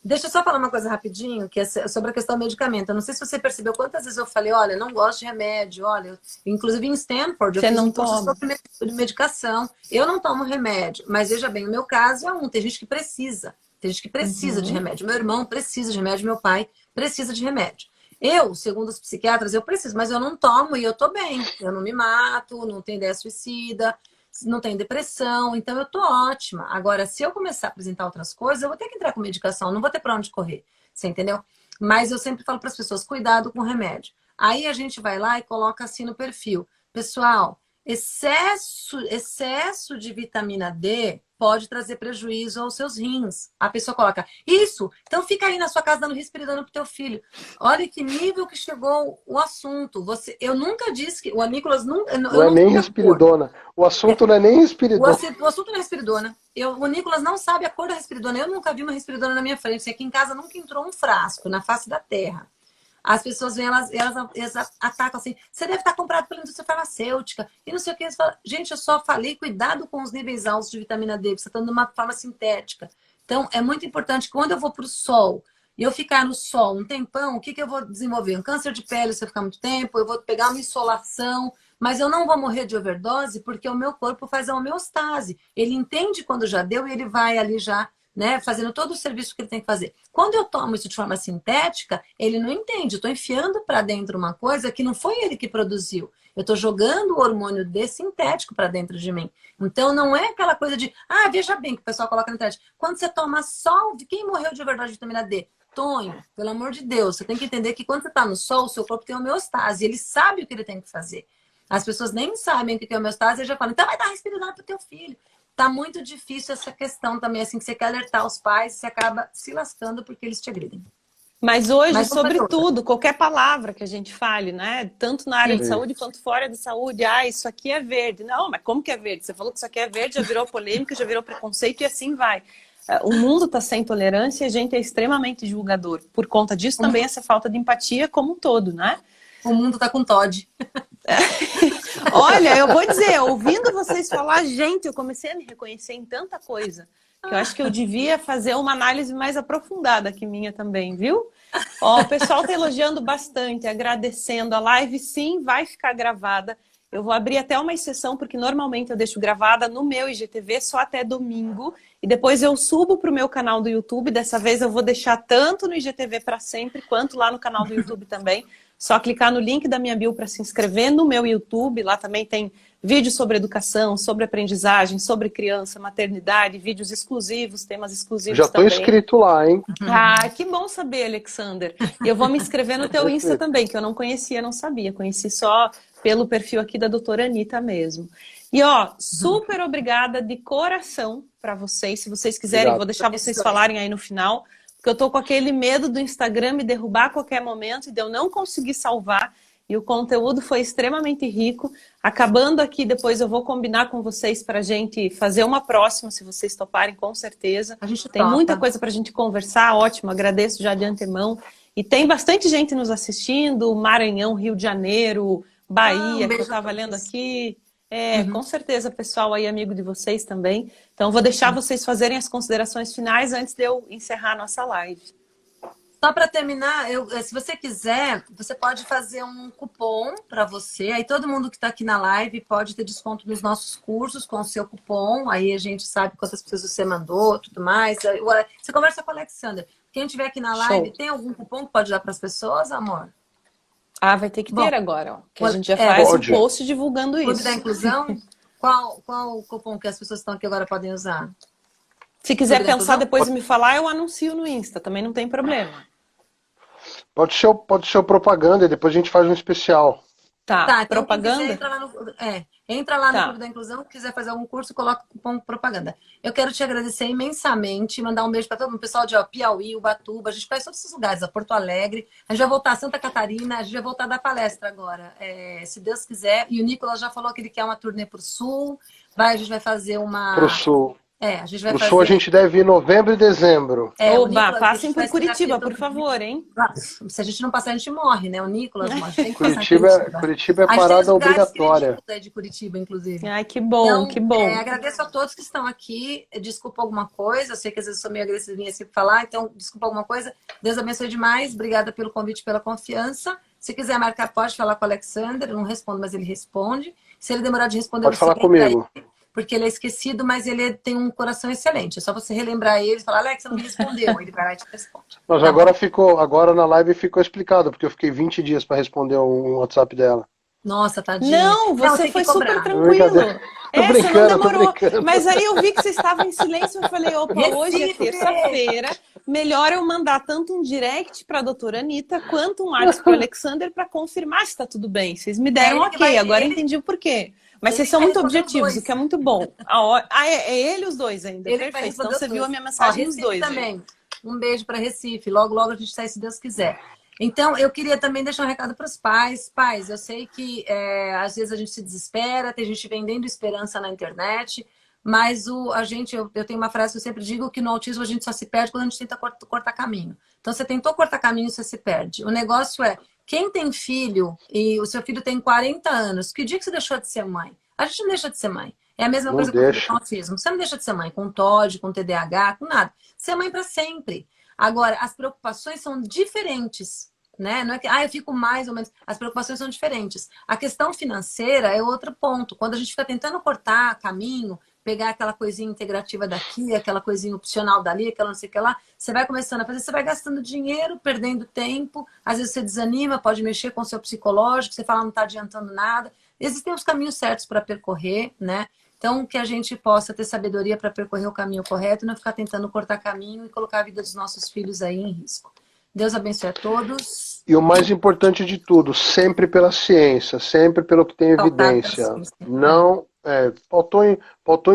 Deixa eu só falar uma coisa rapidinho, que é sobre a questão do medicamento. Eu não sei se você percebeu quantas vezes eu falei, olha, não gosto de remédio, olha. Inclusive em Stanford, eu Você fiz não um curso toma. sobre medicação. Eu não tomo remédio, mas veja bem, o meu caso é tem gente que precisa. Tem gente que precisa de Uhum. remédio. Meu irmão precisa de remédio, meu pai precisa de remédio. Eu, segundo os psiquiatras, eu preciso, mas eu não tomo e eu tô bem. Eu não me mato, não tenho ideia suicida, não tenho depressão, então eu tô ótima. Agora, se eu começar a apresentar outras coisas, eu vou ter que entrar com medicação, não vou ter para onde correr. Você entendeu? Mas eu sempre falo para as pessoas, cuidado com o remédio. Aí a gente vai lá e coloca assim no perfil. Pessoal, excesso de vitamina D pode trazer prejuízo aos seus rins. A pessoa coloca, isso, então fica aí na sua casa dando risperidona pro teu filho. Olha que nível que chegou o assunto. Eu nunca disse que o Nicolas nunca, eu Não é não nem soube a cor. respiridona. O assunto não é nem respiridona. O assunto não é risperidona. O Nicolas não sabe a cor da risperidona. Eu nunca vi uma risperidona na minha frente. Aqui em casa nunca entrou um frasco na face da terra. As pessoas vêm, elas atacam assim, você deve estar comprado pela indústria farmacêutica, e não sei o que. Gente, eu só falei, cuidado com os níveis altos de vitamina D, você está dando uma forma sintética. Então, é muito importante que quando eu vou para o sol, e eu ficar no sol um tempão, o que eu vou desenvolver? Um câncer de pele se eu ficar muito tempo, eu vou pegar uma insolação, mas eu não vou morrer de overdose, porque o meu corpo faz a homeostase. Ele entende quando já deu e ele vai ali já, né, fazendo todo o serviço que ele tem que fazer. Quando eu tomo isso de forma sintética, ele não entende. Eu estou enfiando para dentro uma coisa que não foi ele que produziu. Eu estou jogando o hormônio D sintético para dentro de mim. Então, não é aquela coisa de... veja bem que o pessoal coloca na internet. Quando você toma sol... Quem morreu de overdose de vitamina D? Tonho, pelo amor de Deus. Você tem que entender que quando você está no sol, o seu corpo tem homeostase. Ele sabe o que ele tem que fazer. As pessoas nem sabem o que é homeostase e já falam, então vai dar respiridade para o teu filho. Tá muito difícil essa questão também, assim, que você quer alertar os pais, você acaba se lascando porque eles te agridem. Mas hoje, sobretudo, qualquer palavra que a gente fale, né? Tanto na área Sim. de saúde quanto fora de saúde, isso aqui é verde. Não, mas como que é verde? Você falou que isso aqui é verde, já virou polêmica, já virou preconceito e assim vai. O mundo está sem tolerância e a gente é extremamente julgador. Por conta disso, também essa falta de empatia como um todo, né? O mundo tá com Todd. Olha, eu vou dizer, ouvindo vocês falar, gente, eu comecei a me reconhecer em tanta coisa, que eu acho que eu devia fazer uma análise mais aprofundada que minha também, viu? Ó, o pessoal tá elogiando bastante, agradecendo. A live, sim, vai ficar gravada. Eu vou abrir até uma exceção, porque normalmente eu deixo gravada no meu IGTV só até domingo. E depois eu subo para o meu canal do YouTube. Dessa vez eu vou deixar tanto no IGTV para sempre, quanto lá no canal do YouTube também. Só clicar no link da minha bio para se inscrever no meu YouTube. Lá também tem vídeos sobre educação, sobre aprendizagem, sobre criança, maternidade, vídeos exclusivos, temas exclusivos Já tô também. inscrito lá, hein? Ah, que bom saber, Alexander. E eu vou me inscrever no teu Insta também, que eu não conhecia, não sabia. Conheci só pelo perfil aqui da doutora Anitta mesmo. E ó, super obrigada de coração para vocês. Se vocês quiserem, Obrigado. vou deixar vocês falarem aí no final, porque eu tô com aquele medo do Instagram me derrubar a qualquer momento e de eu não conseguir salvar. e o conteúdo foi extremamente rico. Acabando aqui, depois eu vou combinar com vocês para a gente fazer uma próxima, se vocês toparem, com certeza. A gente Tem topa. muita coisa para a gente conversar, ótimo, agradeço já de antemão. E tem bastante gente nos assistindo, Maranhão, Rio de Janeiro, Bahia, que eu estava lendo aqui. Com certeza, pessoal aí, amigo de vocês também. Então, vou deixar vocês fazerem as considerações finais antes de eu encerrar a nossa live. Só para terminar, se você quiser, você pode fazer um cupom para você. Aí todo mundo que está aqui na live pode ter desconto nos nossos cursos com o seu cupom. Aí a gente sabe quantas pessoas você mandou, tudo mais. Você conversa com o Alexander. Quem estiver aqui na live, tem algum cupom que pode dar para as pessoas, amor? Ah, vai ter que ter agora, ó. Que a gente já faz um post divulgando isso. Clube da Inclusão? Qual o cupom que as pessoas que estão aqui agora podem usar? Se quiser pensar depois e me falar, eu anuncio no Insta, também não tem problema. Pode ser o propaganda e depois a gente faz um especial. Tá, então propaganda? Entra lá no Clube da Inclusão, quiser fazer algum curso, coloca o cupom propaganda. Eu quero te agradecer imensamente, mandar um beijo para todo mundo, pessoal de Piauí, Ubatuba, a gente conhece todos esses lugares, a Porto Alegre, a gente vai voltar a Santa Catarina, a gente vai voltar a dar palestra agora, se Deus quiser. E o Nicolas já falou que ele quer uma turnê pro Sul, a gente vai fazer uma... Pro Sul. A gente vai pro fazer... Sul a gente deve ir em novembro e dezembro. Oba, passem por Curitiba, por favor, hein? Se a gente não passar, a gente morre, né? O Nicolas morre. Tem que Curitiba é parada obrigatória. De Curitiba, inclusive. Ai, que bom, então, que bom. Agradeço a todos que estão aqui. Desculpa alguma coisa. Eu sei que às vezes sou meio agressivinha assim pra falar, então desculpa alguma coisa. Deus abençoe demais. Obrigada pelo convite, pela confiança. Se quiser marcar, pode falar com o Alexander. Eu não respondo, mas ele responde. Se ele demorar de responder, pode falar comigo. Porque ele é esquecido, mas ele tem um coração excelente. É só você relembrar ele e falar, Alex, você não me respondeu. Ele vai lá e te responde. Mas agora na live ficou explicado, porque eu fiquei 20 dias para responder um WhatsApp dela. Nossa, tadinha. Não, você foi super tranquilo. Você não demorou. Mas aí eu vi que você estava em silêncio. Eu falei, opa, hoje é terça-feira. Melhor eu mandar tanto um direct para a doutora Anitta, quanto um WhatsApp para o Alexander para confirmar se está tudo bem. Vocês me deram ok, agora entendi o porquê. Mas vocês são muito objetivos, o que é muito bom. É ele os dois ainda. Perfeito. Então você viu a minha mensagem dos dois. Também. Um beijo para Recife. Logo, logo a gente sai, se Deus quiser. Então, eu queria também deixar um recado para os pais. Pais, eu sei que às vezes a gente se desespera, tem gente vendendo esperança na internet, mas eu tenho uma frase que eu sempre digo, que no autismo a gente só se perde quando a gente tenta cortar caminho. Então, você tentou cortar caminho, você se perde. O negócio é, quem tem filho e o seu filho tem 40 anos, que dia que você deixou de ser mãe? A gente não deixa de ser mãe. É a mesma coisa com o autismo. Você não deixa de ser mãe com TOD, com TDAH, com nada. Você é mãe para sempre. Agora, as preocupações são diferentes, né? Não é que, eu fico mais ou menos... As preocupações são diferentes. A questão financeira é outro ponto. Quando a gente fica tentando cortar caminho, pegar aquela coisinha integrativa daqui, aquela coisinha opcional dali, aquela não sei o que lá, você vai começando a fazer, você vai gastando dinheiro, perdendo tempo, às vezes você desanima, pode mexer com o seu psicológico, você fala, não está adiantando nada. Existem os caminhos certos para percorrer, né? Então, que a gente possa ter sabedoria para percorrer o caminho correto e não ficar tentando cortar caminho e colocar a vida dos nossos filhos aí em risco. Deus abençoe a todos. E o mais importante de tudo, sempre pela ciência, sempre pelo que tem evidência. Não, faltou em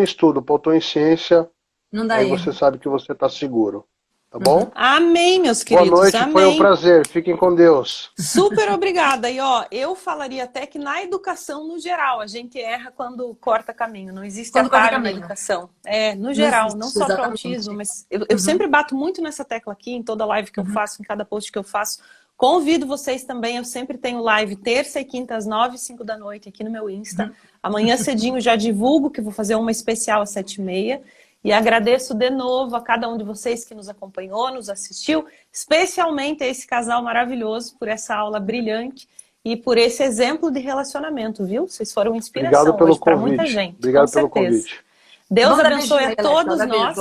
estudo, faltou em ciência, não dá aí erro. você sabe que você está seguro. Tá bom? Amém, meus queridos. Boa noite, amém. Foi um prazer. Fiquem com Deus. Super obrigada. E eu falaria até que na educação, no geral, a gente erra quando corta caminho. Não existe atalho na educação. No geral, não só para o autismo, mas eu sempre bato muito nessa tecla aqui, em toda live que eu faço, em cada post que eu faço. Convido vocês também, eu sempre tenho live terça e quinta às 9 e 5 da noite aqui no meu Insta. Amanhã cedinho já divulgo que vou fazer uma especial às 7h30. E agradeço de novo a cada um de vocês que nos acompanhou, nos assistiu, especialmente a esse casal maravilhoso por essa aula brilhante e por esse exemplo de relacionamento, viu? Vocês foram inspiração hoje para muita gente. Obrigado pelo convite. Deus abençoe a todos nós.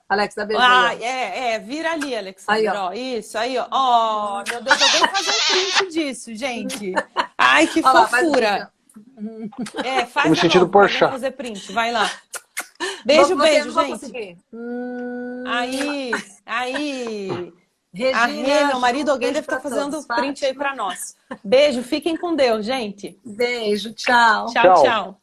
Alex, dá beijo. Vira ali, Alexander. Isso, aí, ó. Meu Deus, alguém fazer um print disso, gente. Ai, que fofura. Faz no sentido Porchat. Fazer print, vai lá. Beijo, gente. Aí. Regina, meu marido, alguém deve estar fazendo print aí para nós. Beijo, fiquem com Deus, gente. Beijo, tchau. Tchau.